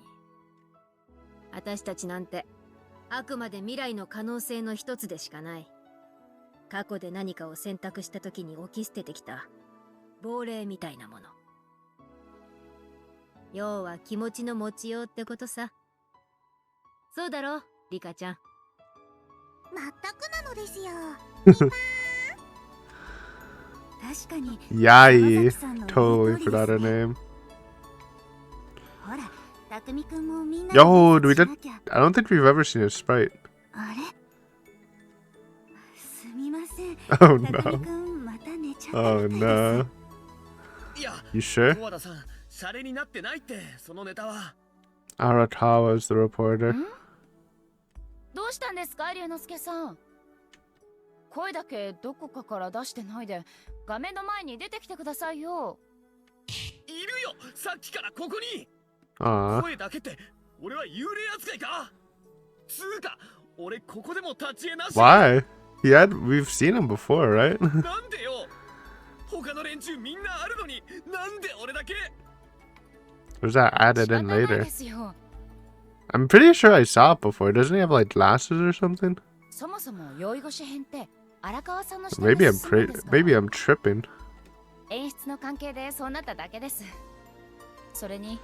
私たちなんてあくまで未来の可能性の一つでしかない。過去で何かを選択した時に置き捨ててきた亡霊みたいなもの。要は気持ちの持ちようってことさ。そうだろ、リカちゃん。まったくなのですよ。確かに。Yai. Totally forgot her name. ほら、たくみくんもみんな。Yo, I don't think we've ever seen a sprite. あれ？すみません。 Oh たくみ no. くんまた寝ちゃった Oh みたいです。 no. You sure? 小和田さん、シャレになってないって、そのネタは。Arakawa's the reporter. どうしたんですか、龍之介さん。声だけどこかから出してないで、画面の前に出てきてくださいよ。いるよ、さっきからここに。 Aww. 声だけって、俺は幽霊扱いか。つうか、俺ここでも立ち絵なし。 Why? We've seen him before, right? なんでよ。他の連中みんなあるのに、なんで俺だけ。 Was that added in 仕方ない later? ですよ。I'm pretty sure I saw it before. Doesn't he have like glasses or something? そもそも酔い越し編って荒川さんの下 Maybe で I'm 進むんですから。 maybe I'm tripping. 演出の関係でそうなっただけです。それに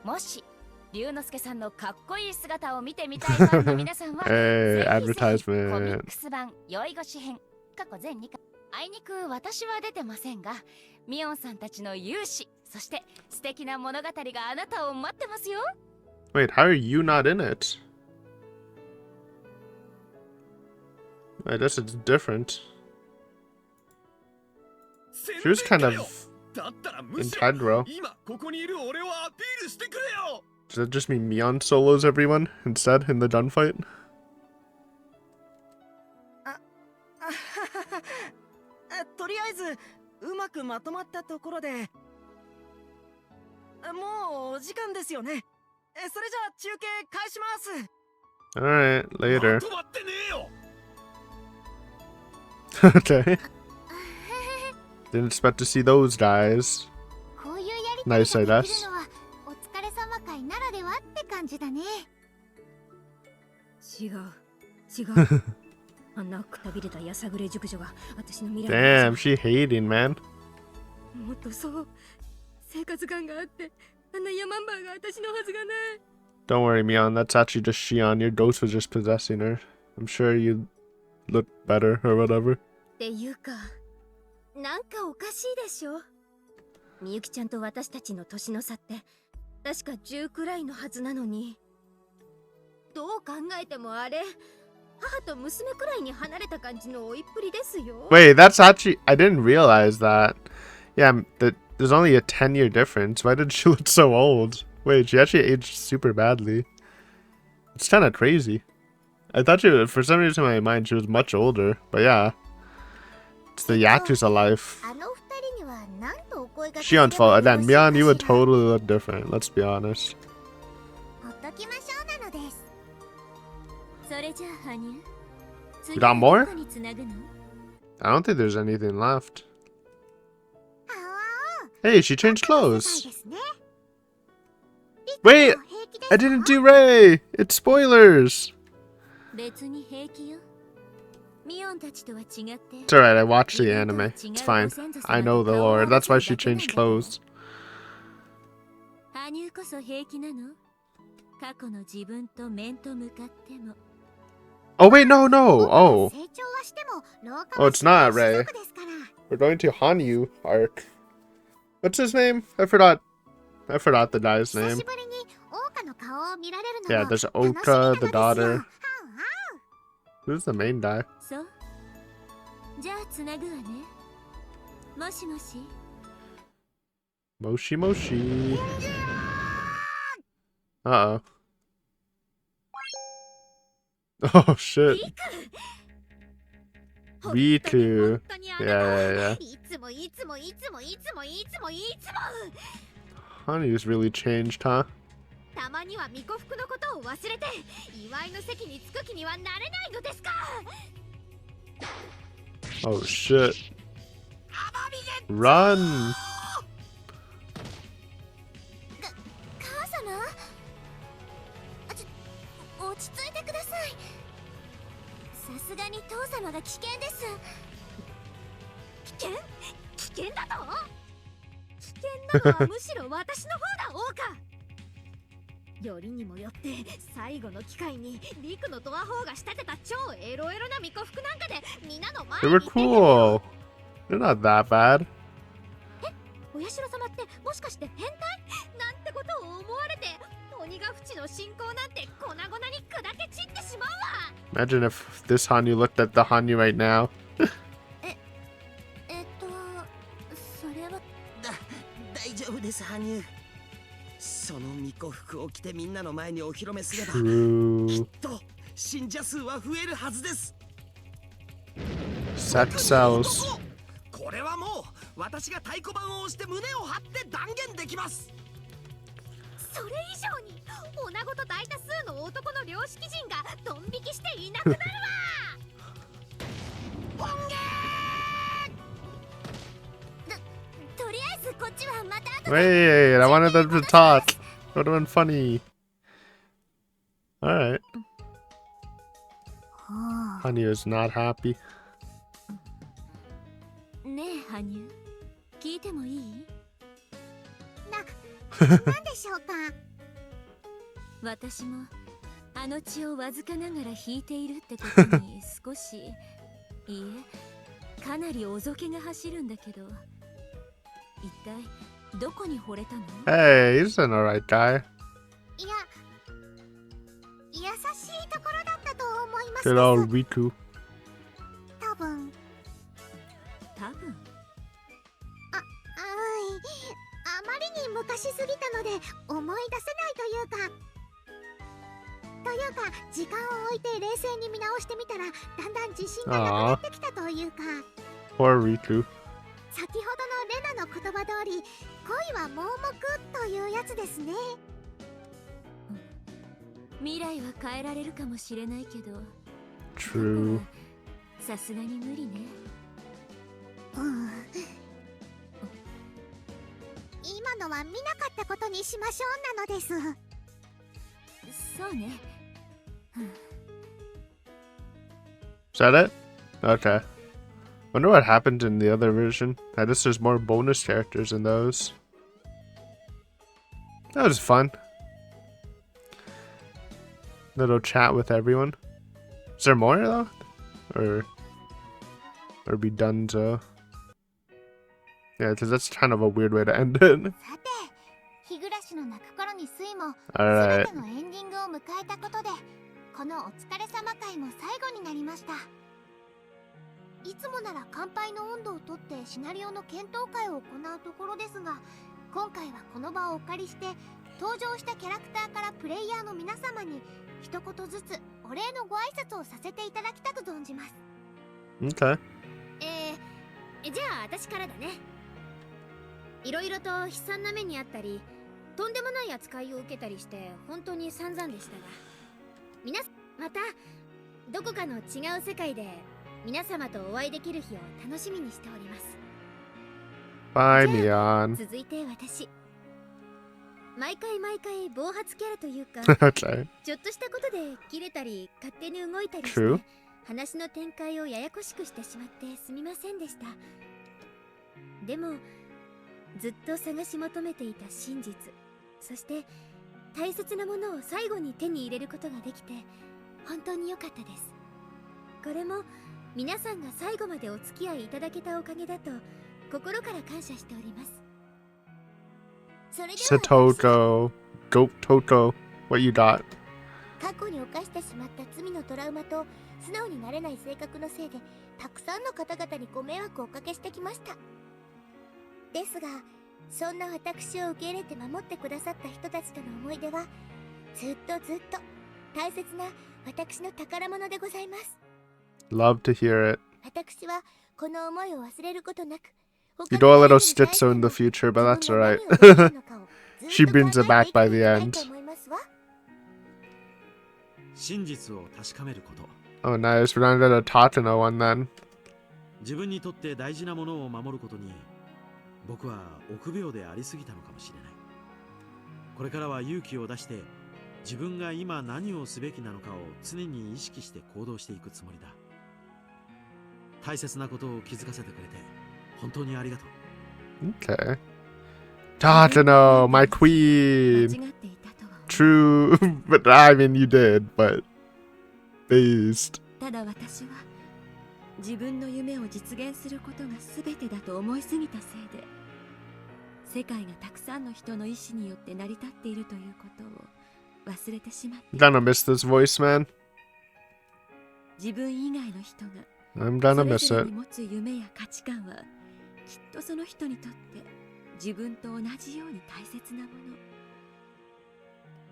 もし龍之介さんのかっこいい姿を見てみたいファンの皆さんは Hey, ぜひぜひ advertisement. コミックス版酔い越し編過去全2巻。あいにく私は出てませんが、ミオンさんたちの勇姿、そして素敵な物語があなたを待ってますよ。 Wait, how are you not in it? I guess it's different. She was kind of integral. 今ここにいる俺をアピールしてくれよ。 Does that just mean Mion solos everyone instead in the gunfight? とりあえずうまくまとまったところで、もうお時間ですよね。それじゃあ中継開します。 Alright, later. まとまってねえよ。 Okay. Didn't expect to see those guys. こういうやりと Nice, り I ができ guess. るのはお疲れ様会ならではって感じだね。違う。あんなくたびれたやさぐれ熟女が私の未来 Damn, she hating, man. もっとそう生活感があってあんなヤマンバーが私のはずがない。 Don't worry, Mion. That's actually just Shion. Your ghost was just possessing her. I'm sure you look better or whatever. っていうかなんかおかしいでしょ。みゆきちゃんと私たちの年の差って確か10くらいのはずなのに、どう考えてもあれ母と娘くらいに離れた感じの老いっぷりですよ。 Wait, that's actually... I didn't realize that. Yeah, there's only a 10-year difference. Why did she look so old? Wait, she actually aged super badly. It's kind of crazy. I thought for some reason in my mind, she was much older. But yeah. It's the Yakuza life. あの二人には何とお声がけ Shion's fault. Again, すれば Mion, よ you ろ would しいかしら。 totally look different. Let's be honest. ほっときましょうなのです。それじゃあ羽生 You got more? 次はどこにつなぐの？ I don't think there's anything left. ああ、 Hey, she changed 世界 clothes. ですね。 Wait, I didn't do Ray. It's spoilers. 別に平気よ。ミオンたちとは違って。It's alright, I watched the anime. It's fine. I know the lore. That's why she changed clothes. 羽生こそ平気なの？過去の自分と面と向かっても。Oh wait, no. Oh, it's not Ray. We're going to Hanyu arc. What's his name? I forgot the guy's name. Yeah, there's Oka, the daughter. Who's the main guy? そう。じゃあつなぐわね。もしもし。Moshi Moshi. Uh-oh. Oh shit. Riku. Yeah. Honey's really changed, huh? たまには巫女服のことを忘れて祝いの席に着く気にはなれないのですか。 Oh shit. Run! 母様？落ち着いてください。さすがに父様が危険です。危険だと？危険なのはむしろ私の方だ、王か。よりにもよって最後の機会にリクのドアホーが仕立てた超エロエロな巫女服なんかで皆の前 They に were cool. They're not that bad. お社様ってもしかして変態なんてことを思われて鬼が淵の信仰なんて粉々に砕け散ってしまうわ。 Imagine if this Hanyu looked at the Hanyu right now. それは大丈夫です、羽生。その巫女服を着てみんなの前にお披露目すれば、True. きっと信者数は増えるはずです。 Sex sells. これはもう私が太鼓判を押して胸を張って断言できます。それ以上に女子と大多数の男の良識人がドン引きしていなくなるわ。ボンゲー。とりあえずこっちはまた後で。 Wait, I wanted them to talk. It would have been funny. Alright. Hanyu is not happy. ねえ、羽生。聞いてもいい？なんでしょうか。私もあの血をわずかながら引いているってことに少しいいえ、かなりおぞけが走るんだけど、一体どこに惚れたの？ Hey, he's an alright guy. いや、優しいところだったと思います。 Good old Riku. 多分。あまりに昔すぎたので思い出せないというか時間を置いて冷静に見直してみたらだんだん自信がなくなってきたというか。 Poor Riku. 先ほどのレナの言葉通り恋は盲目というやつですね。未来は変えられるかもしれないけど True. さすがに無理ね。今のは見なかったことにしましょうなのです。そうね。Is that it? Okay. Wonder what happened in the other version. I guess there's more bonus characters in those. That was fun. Little chat with everyone. Is there more though? Or be done so? Yeah, because that's kind of a weird way to end it. さて、日暮の泣く頃に睡も Alright. 全てのエンディングを迎えたことで、このお疲れ様会も最後になりました。いつもなら乾杯の温度をとってシナリオの検討会を行うところですが、今回はこの場をお借りして登場したキャラクターからプレイヤーの皆様に一言ずつお礼のご挨拶をさせていただきたく存じます。 Okay. じゃあ私からだね。いろいろと悲惨な目にあったりとんでもない扱いを受けたりして本当に散々でしたが、またどこかの違う世界で皆様とお会いできる日を楽しみにしております。 Bye, Mion. 続いて私。毎回暴発キャラというかOkay. ちょっとしたことで切れたり勝手に動いたりして True. 話の展開をややこしくしてしまってすみませんでした。でもずっと探し求めていた真実、そして大切なものを最後に手に入れることができて本当に良かったです。これも皆さんが最後までお付き合いいただけたおかげだと心から感謝しております。それでは Satoto. Go Toto. What you got? 過去に犯してしまった罪のトラウマと素直になれない性格のせいでたくさんの方々にご迷惑をおかけしてきました。ですがそんな私を受け入れて守ってくださった人たちとの思い出はずっと大切な私の宝物でございます。 Love to hear it. 私はこの思いを忘れることなく You do a little stitzo in the future, but that's alright. She brings it back by the end. 真実を確かめること。 Oh, nice. We're not at a Tatano one then. 自分にとって大事なものを守ることに僕は臆病でありすぎたのかもしれない。これからは勇気を出して自分が今何をすべきなのかを常に意識して行動していくつもりだ。大切なことを気づかせてくれて本当にありがとう。 Okay. Tatano, my queen. True. But I mean, you did, but based. ただ私は自分の夢を実現することが全てだと思いすぎたせいで世界がたくさんの人の意志によって成り立っているということを忘れてしまった。 I'm gonna miss this voice, man. 自分以外の人が I'm gonna miss それぞれ it. に持つ夢や価値観はきっとその人にとって自分と同じように大切なもの。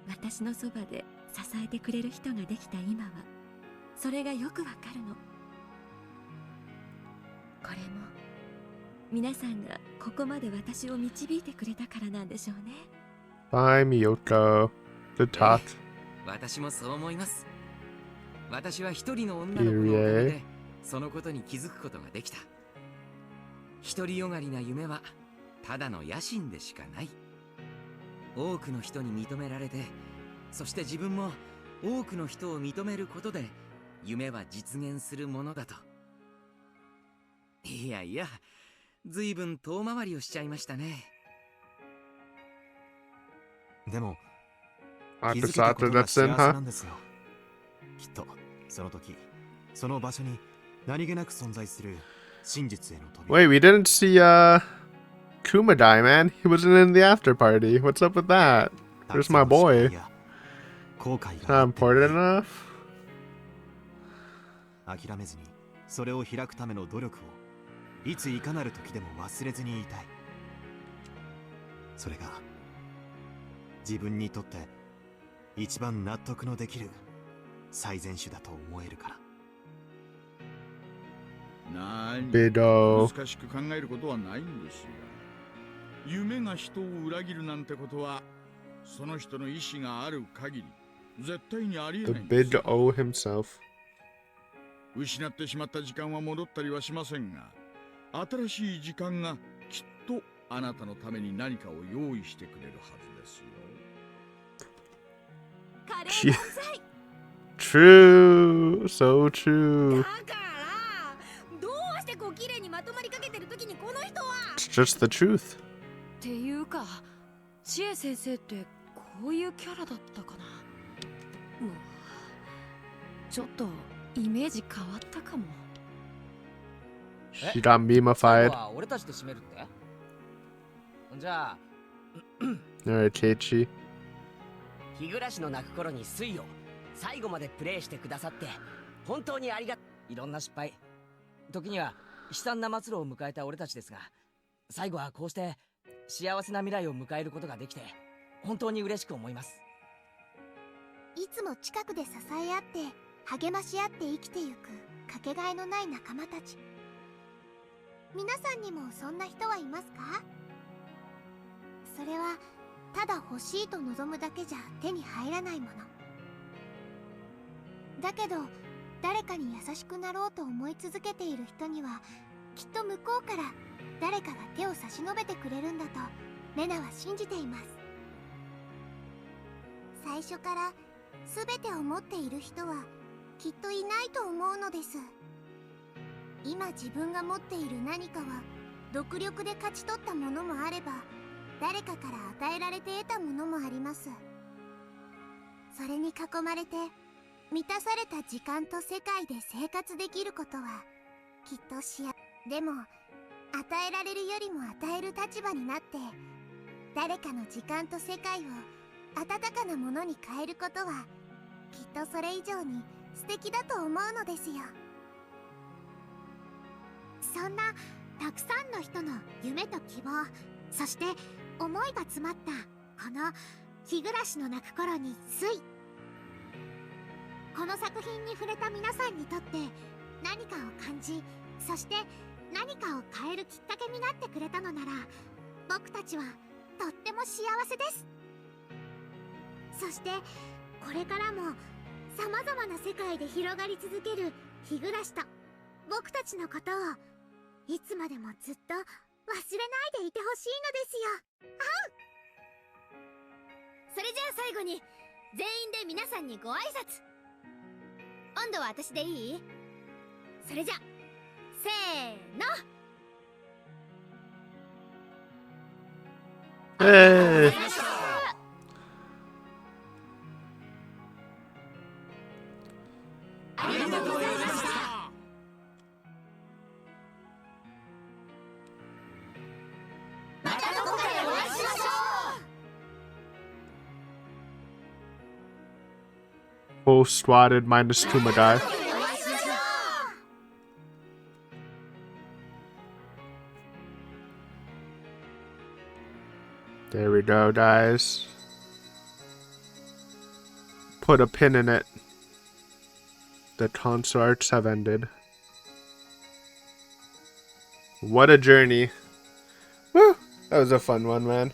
私のそばで支えてくれる人ができた今はそれがよくわかるの。これも皆さんがここまで私を導いてくれたからなんでしょうね。 Bye, Miyoko. Good talk. 私もそう思います。私は一人の女の子のおかげでそのことに気づくことができた。独りよがりな夢はただの野心でしかない。多くの人に認められて、そして自分も多くの人を認めることで夢は実現するものだと。いやいや、ずいぶん遠回りをしちゃいましたね。でも、After 気づけたことが Saturday, 幸 that's せ in, な huh? んですよ。きっとその時、その場所に何気なく存在する真実への扉。 Wait, we didn't see Kuma die, man. He wasn't in the after party. What's up with that? Where's my boy? 後悔 Not が important enough? 諦めずにそれを開くための努力をいついかなる時でも忘れずにいたい。それが自分にとって一番納得のできる最善手だと思えるから。難しく考えることはないんですよ。夢が人を裏切るなんてことはその人の意志がある限り絶対にありえ The ないんですよ。 Bido himself. 失ってしまった時間は戻ったりはしませんが、新しい時間がきっとあなたのために何かを用意してくれるはずですよ。カレー万歳。 True. So true. だからどうしてこう綺麗にまとまりかけてる時にこの人は It's just the truth. っていうか、千恵先生ってこういうキャラだったかな。ちょっとイメージ変わったかも。 She got memeified. 俺たちで締めるって。じゃあ Alright, Keiichi. 日暮らしの泣く頃に水を最後までプレイしてくださって本当にありがいろんな失敗、時には悲惨な末路を迎えた俺たちですが、最後はこうして幸せな未来を迎えることができて本当に嬉しく思います。いつも近くで支え合って励まし合って生きてゆくかけがえのない仲間たち。皆さんにもそんな人はいますか？それはただ欲しいと望むだけじゃ手に入らないものだけど、誰かに優しくなろうと思い続けている人にはきっと向こうから誰かが手を差し伸べてくれるんだとレナは信じています。最初から全てを持っている人はきっといないと思うのです。今自分が持っている何かは独力で勝ち取ったものもあれば、誰かから与えられて得たものもあります。それに囲まれて満たされた時間と世界で生活できることはきっとでも、与えられるよりも与える立場になって、誰かの時間と世界を温かなものに変えることはきっとそれ以上に素敵だと思うのですよ。そんなたくさんの人の夢と希望、そして思いが詰まったこの日暮らしの泣く頃に水。この作品に触れた皆さんにとって何かを感じ、そして何かを変えるきっかけになってくれたのなら、僕たちはとっても幸せです。そしてこれからもさまざまな世界で広がり続ける日暮らしと僕たちのことをいつまでもずっと忘れないでいてほしいのですよ。それじゃあ最後に全員で皆さんにご挨拶。今度は私でいい？それじゃせーの。ありがとうございました。またどこかでお会いしましょう。 Full swatted minus Kuma guy. There we go, guys. Put a pin in it. The concerts have ended. What a journey. Woo! That was a fun one, man.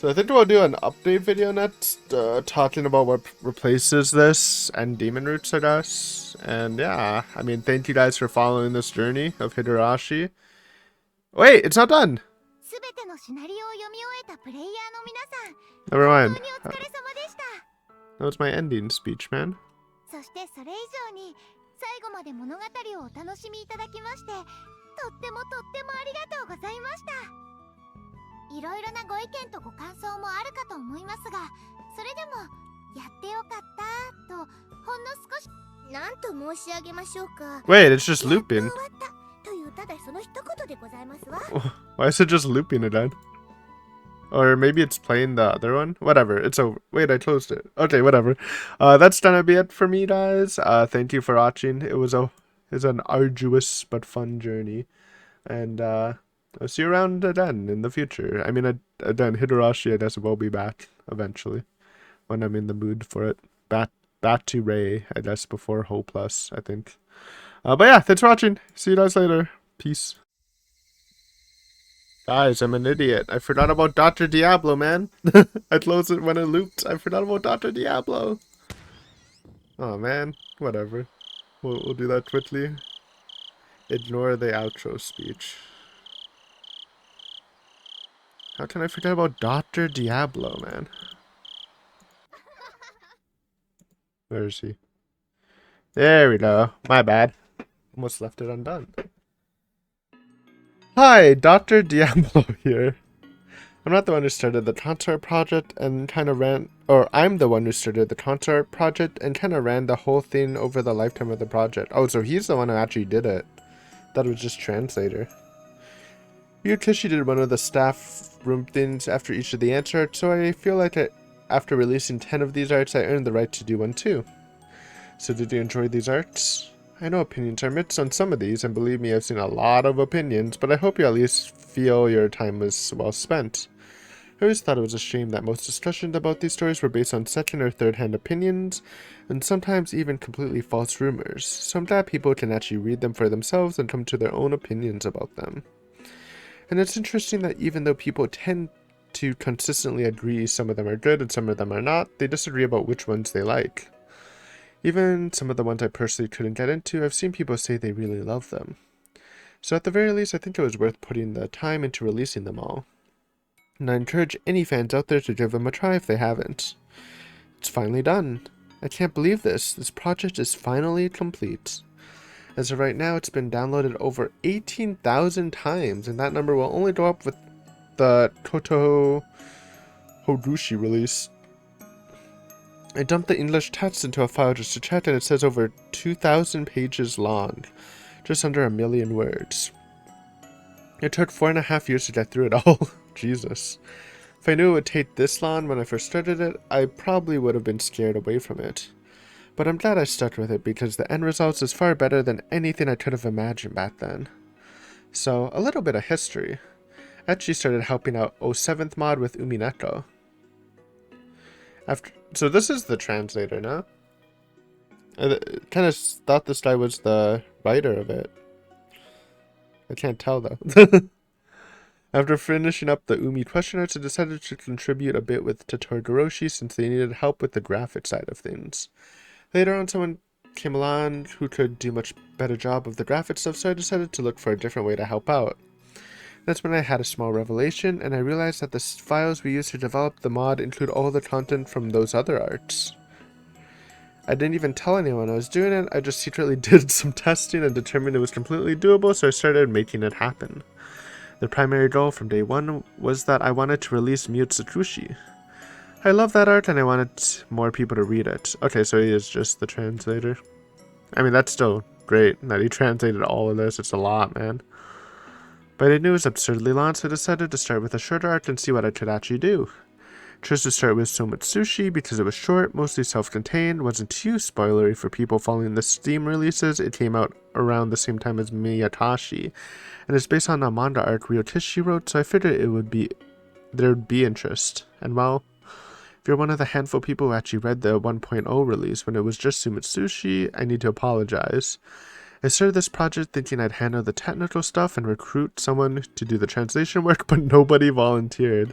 So I think we'll do an update video next, talking about what replaces this and Demon Roots, I guess. And yeah, I mean, thank you guys for following this journey of Higurashi. Wait, it's not done! Never mind. That was my ending speech, man. そしてそれ以上に最後まで物語をお楽しみいただきまして、とってもありがとうございました。いろいろなご意見とご感想もあるかと思いますが、それでもやってよかったとほんの少し何と申し上げましょうか。 Wait, it's just looping. というただその一言でございますわ。 Why is it just looping again? Or maybe it's playing the other one? Whatever, it's over. Wait, I closed it. Okay, whatever. That's gonna be it for me, guys. Thank you for watching. It's an arduous but fun journey. And I'll see you around again in the future. I mean, again, Higurashi, I guess, will be back eventually. When I'm in the mood for it. Back to Ray, I guess, before Ho Plus, I think. But yeah, thanks for watching. See you guys later. Peace. Guys, I'm an idiot. I forgot about Dr. Diablo, man. I closed it when it looped. I forgot about Dr. Diablo. Oh, man. Whatever. We'll do that quickly. Ignore the outro speech. How can I forget about Dr. Diablo, man? Where is he? There we go. My bad. Almost left it undone. Hi, Dr. Diablo here. I'm not the one who started the concert project and kind of ran... Or I'm the one who started the concert project and kind of ran the whole thing over the lifetime of the project. Oh, so he's the one who actually did it. Thought it was just translator. Higurashi did one of the staff room things after each of the answer arts, so I feel like after releasing 10 of these arts, I earned the right to do one too. So did you enjoy these arts? I know opinions are mixed on some of these, and believe me, I've seen a lot of opinions, but I hope you at least feel your time was well spent. I always thought it was a shame that most discussions about these stories were based on second or third-hand opinions, and sometimes even completely false rumors, so I'm glad people can actually read them for themselves and come to their own opinions about them. And it's interesting that even though people tend to consistently agree some of them are good and some of them are not, they disagree about which ones they like. Even some of the ones I personally couldn't get into, I've seen people say they really love them. So at the very least, I think it was worth putting the time into releasing them all. And I encourage any fans out there to give them a try if they haven't. It's finally done. I can't believe this. This project is finally complete. As of right now, it's been downloaded over 18,000 times, and that number will only go up with the Higurashi release. I dumped the English text into a file just to check, and it says over 2,000 pages long. Just under 1 million words. It took 4.5 years to get through it all. Jesus. If I knew it would take this long when I first started it, I probably would have been scared away from it. But I'm glad I stuck with it because the end result is far better than anything I could have imagined back then. So, a little bit of history. I actually started helping out 07th mod with Umineko. So this is the translator now. I kind of thought this guy was the writer of it. I can't tell though. After finishing up the Umi question arts, I decided to contribute a bit with Higurashi since they needed help with the graphic side of things. Later on, someone came along who could do much better job of the graphic stuff, so I decided to look for a different way to help out. That's when I had a small revelation, and I realized that the files we used to develop the mod include all the content from those other arts. I didn't even tell anyone I was doing it, I just secretly did some testing and determined it was completely doable, so I started making it happen. The primary goal from day one was that I wanted to release Mutsukushi. I love that art and I wanted more people to read it. Okay, so he is just the translator. I mean, that's still great that he translated all of this. It's a lot, man. But I knew it was absurdly long, so I decided to start with a shorter arc and see what I could actually do. Chose to start with Somatsushi because it was short, mostly self-contained, wasn't too spoilery for people following the Steam releases. It came out around the same time as Miyatashi, and it's based on a manga arc Ryotishi wrote, so I figured there would be interest. And well, if you're one of the handful of people who actually read the 1.0 release when it was just Sumatsushi, I need to apologize. I started this project thinking I'd handle the technical stuff and recruit someone to do the translation work, but nobody volunteered.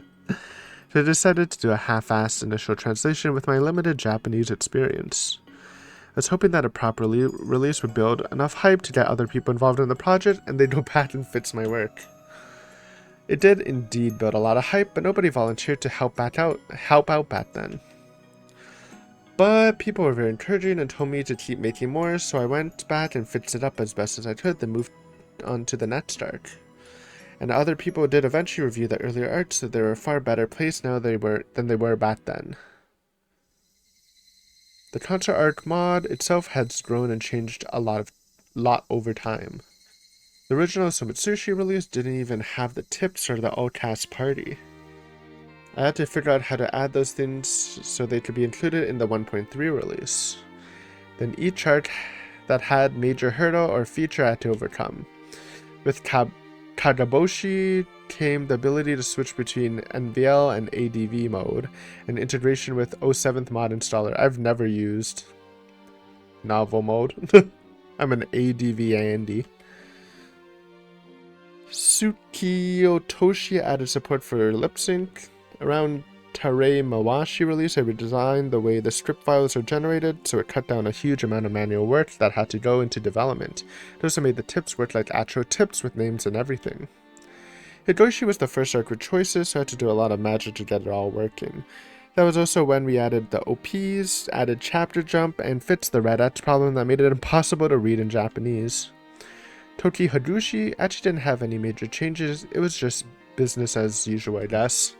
So I decided to do a half-assed initial translation with my limited Japanese experience. I was hoping that a proper release would build enough hype to get other people involved in the project, and they'd go back and fix my work. It did indeed build a lot of hype, but nobody volunteered to help out back then. But people were very encouraging and told me to keep making more, so I went back and fixed it up as best as I could, then moved on to the next arc. And other people did eventually review the earlier arcs, so they were a far better place now than they were back then. The Contra Arc mod itself has grown and changed a lot over time. The original Sumatsushi release didn't even have the tips or the all-cast party. I had to figure out how to add those things so they could be included in the 1.3 release. Then each arc that had major hurdle or feature I had to overcome. With Kagaboshi came the ability to switch between NVL and ADV mode, and integration with 07th mod installer. I've never used novel mode. I'm an ADV Andy. Tsukiotoshi added support for lip sync. Around Tare Mawashi release, I redesigned the way the script files are generated, so it cut down a huge amount of manual work that had to go into development. It also made the tips work like actual tips with names and everything. Higurashi was the first arc with choices, so I had to do a lot of magic to get it all working. That was also when we added the OPs, added chapter jump, and fixed the red X problem that made it impossible to read in Japanese. Toki Hagushi actually didn't have any major changes, it was just business as usual, I guess.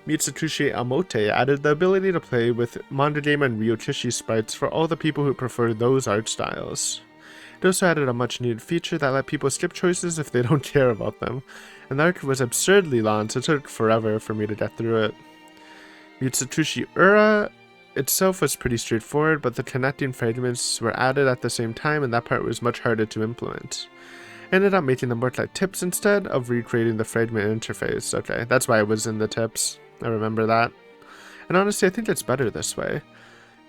Mitsukushi Amote added the ability to play with manga game and Ryotishi sprites for all the people who prefer those art styles. It also added a much needed feature that let people skip choices if they don't care about them, and the arc was absurdly long, so it took forever for me to get through it. Mitsukushi Ura itself was pretty straightforward, but the connecting fragments were added at the same time, and that part was much harder to implement. I ended up making them work like tips instead of recreating the fragment interface. Okay, that's why it was in the tips. I remember that. And honestly, I think it's better this way.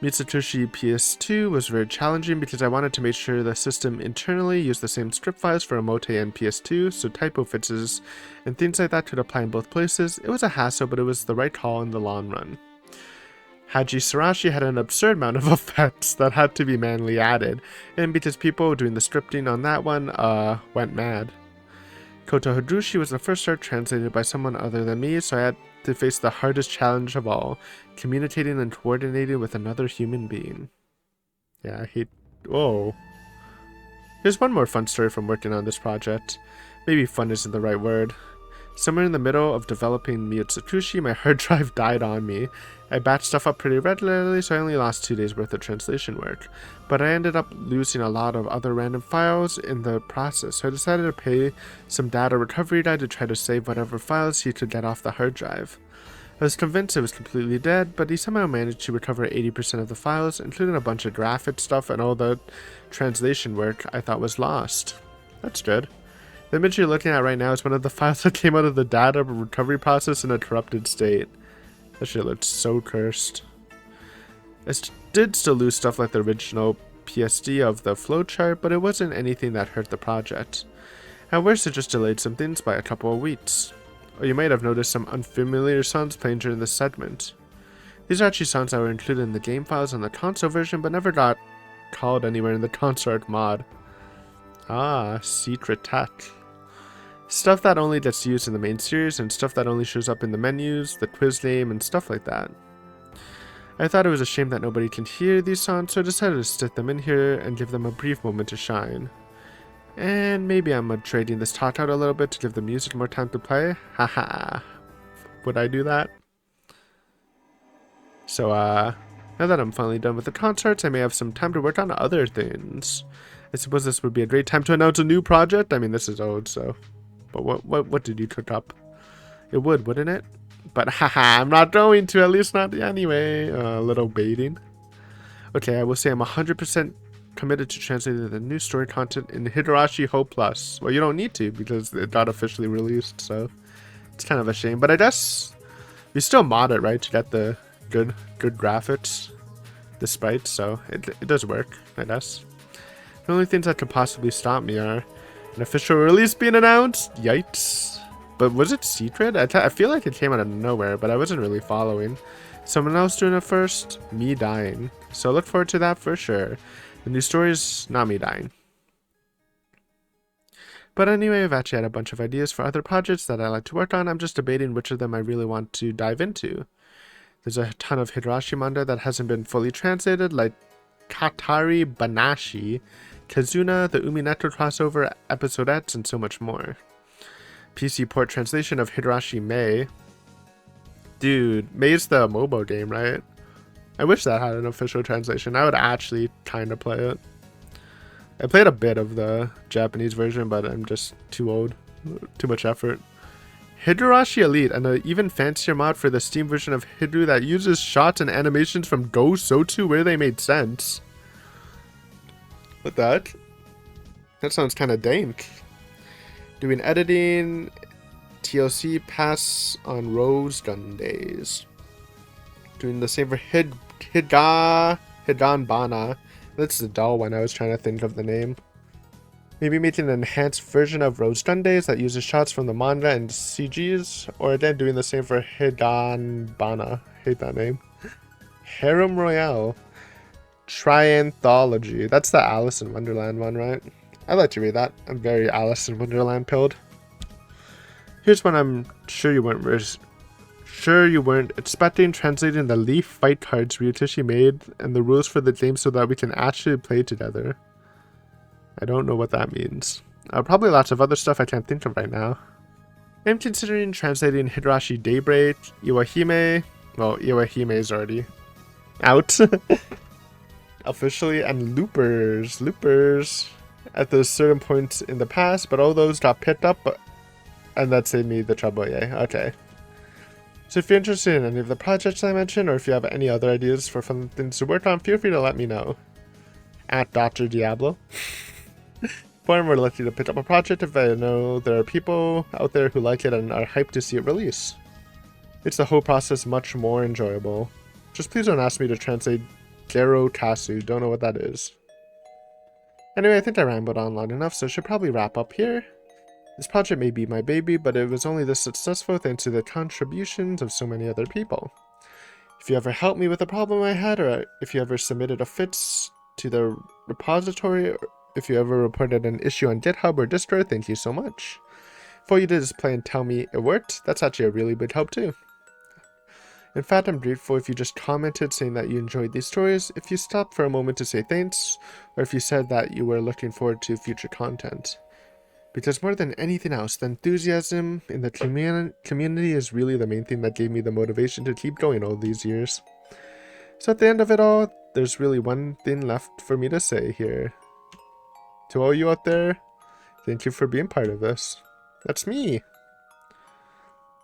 Mitsukushi PS2 was very challenging because I wanted to make sure the system internally used the same script files for Emote and PS2, so typo fixes and things like that could apply in both places. It was a hassle, but it was the right call in the long run. Higurashi had an absurd amount of effects that had to be manually added, and because people doing the scripting on that one went mad. Koto Hagushi was the first arc translated by someone other than me, so I had to face the hardest challenge of all, communicating and coordinating with another human being. Yeah, I hate... Whoa. Here's one more fun story from working on this project. Maybe fun isn't the right word. Somewhere in the middle of developing Miyotsukushi, my hard drive died on me. I batched stuff up pretty regularly, so I only lost 2 days worth of translation work. But I ended up losing a lot of other random files in the process, so I decided to pay some data recovery guy to try to save whatever files he could get off the hard drive. I was convinced it was completely dead, but he somehow managed to recover 80% of the files, including a bunch of graphic stuff and all the translation work I thought was lost. That's good. The image you're looking at right now is one of the files that came out of the data recovery process in a corrupted state. That shit looks so cursed. I did still lose stuff like the original PSD of the flowchart, but it wasn't anything that hurt the project. At worst, it just delayed some things by a couple of weeks. Or you might have noticed some unfamiliar sounds playing during this segment. These are actually sounds that were included in the game files on the console version, but never got called anywhere in the console art mod. Ah, secret tech. Stuff that only gets used in the main series, and stuff that only shows up in the menus, the quiz name, and stuff like that. I thought it was a shame that nobody can hear these sounds, so I decided to stick them in here and give them a brief moment to shine. And maybe I'm trading this talk out a little bit to give the music more time to play. Haha. Would I do that? So, now that I'm finally done with the concerts, I may have some time to work on other things. I suppose this would be a great time to announce a new project. I mean, this is old, so... But what did you cook up? It would, wouldn't it? But haha, I'm not going to, at least not anyway. A little baiting. Okay, I will say I'm 100% committed to translating the new story content in Higurashi Ho Plus. Well, you don't need to because it got officially released, so it's kind of a shame. But I guess you still mod it, right, to get the good graphics, the sprites, so it does work, I guess. The only things that could possibly stop me are an official release being announced. Yikes. But was it secret? I feel like it came out of nowhere, but I wasn't really following. Someone else doing it first? Me dying. So look forward to that for sure. The new story is not me dying. But anyway, I've actually had a bunch of ideas for other projects that I like to work on. I'm just debating which of them I really want to dive into. There's a ton of Higurashi manga that hasn't been fully translated, like Katari Banashi, Kazuna, the Umineko crossover, episodettes, and so much more. PC port translation of Higurashi Mei. Dude, Mei's the MOBA game, right? I wish that had an official translation. I would actually kind of play it. I played a bit of the Japanese version, but I'm just too old. Too much effort. Higurashi Elite, and an even fancier mod for the Steam version of Hidru that uses shots and animations from Go Sotu where they made sense. What the heck? That sounds kind of dank. Doing editing, TLC pass on Rose Gun Days. Doing the same for Hidan Bana. That's the doll one, I was trying to think of the name. Maybe making an enhanced version of Rose Gun Days that uses shots from the manga and CGs. Or again, doing the same for Hidan Bana. Hate that name. Harem Royale. Trianthology. That's the Alice in Wonderland one, right? I'd like to read that. I'm very Alice in Wonderland pilled. Here's one I'm sure you weren't expecting: translating the Leaf fight cards Ryutoshi made and the rules for the game so that we can actually play together. I don't know what that means. Probably lots of other stuff I can't think of right now. I'm considering translating Higurashi Daybreak, Iwahime. Well, Iwahime is already out. Officially, and Loopers at those certain points in the past, but all those got picked up, and that saved me the trouble, yay. Okay. So if you're interested in any of the projects I mentioned, or if you have any other ideas for fun things to work on, feel free to let me know. At Dr. Diablo. Or I'm more likely to pick up a project if I know there are people out there who like it and are hyped to see it release. It's the whole process much more enjoyable. Just please don't ask me to translate Gero Kasu, don't know what that is. Anyway, I think I rambled on long enough, so I should probably wrap up here. This project may be my baby, but it was only this successful thanks to the contributions of so many other people. If you ever helped me with a problem I had, or if you ever submitted a fix to the repository, or if you ever reported an issue on GitHub or Distro, thank you so much. If all you did is play and tell me it worked, that's actually a really big help too. In fact, I'm grateful if you just commented saying that you enjoyed these stories, if you stopped for a moment to say thanks, or if you said that you were looking forward to future content. Because more than anything else, the enthusiasm in the community is really the main thing that gave me the motivation to keep going all these years. So at the end of it all, there's really one thing left for me to say here. To all you out there, thank you for being part of this. That's me.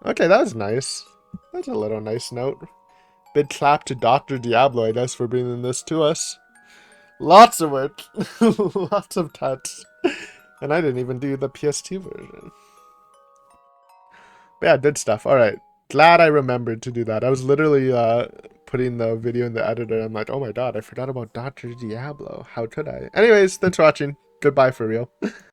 Okay, that was nice. That's a little nice note. Big clap to Dr. Diablo, I guess, for bringing this to us. Lots of work. Lots of touch. And I didn't even do the PS2 version. But yeah, good stuff. Alright. Glad I remembered to do that. I was literally putting the video in the editor. I'm like, oh my god, I forgot about Dr. Diablo. How could I? Anyways, thanks for watching. Goodbye for real.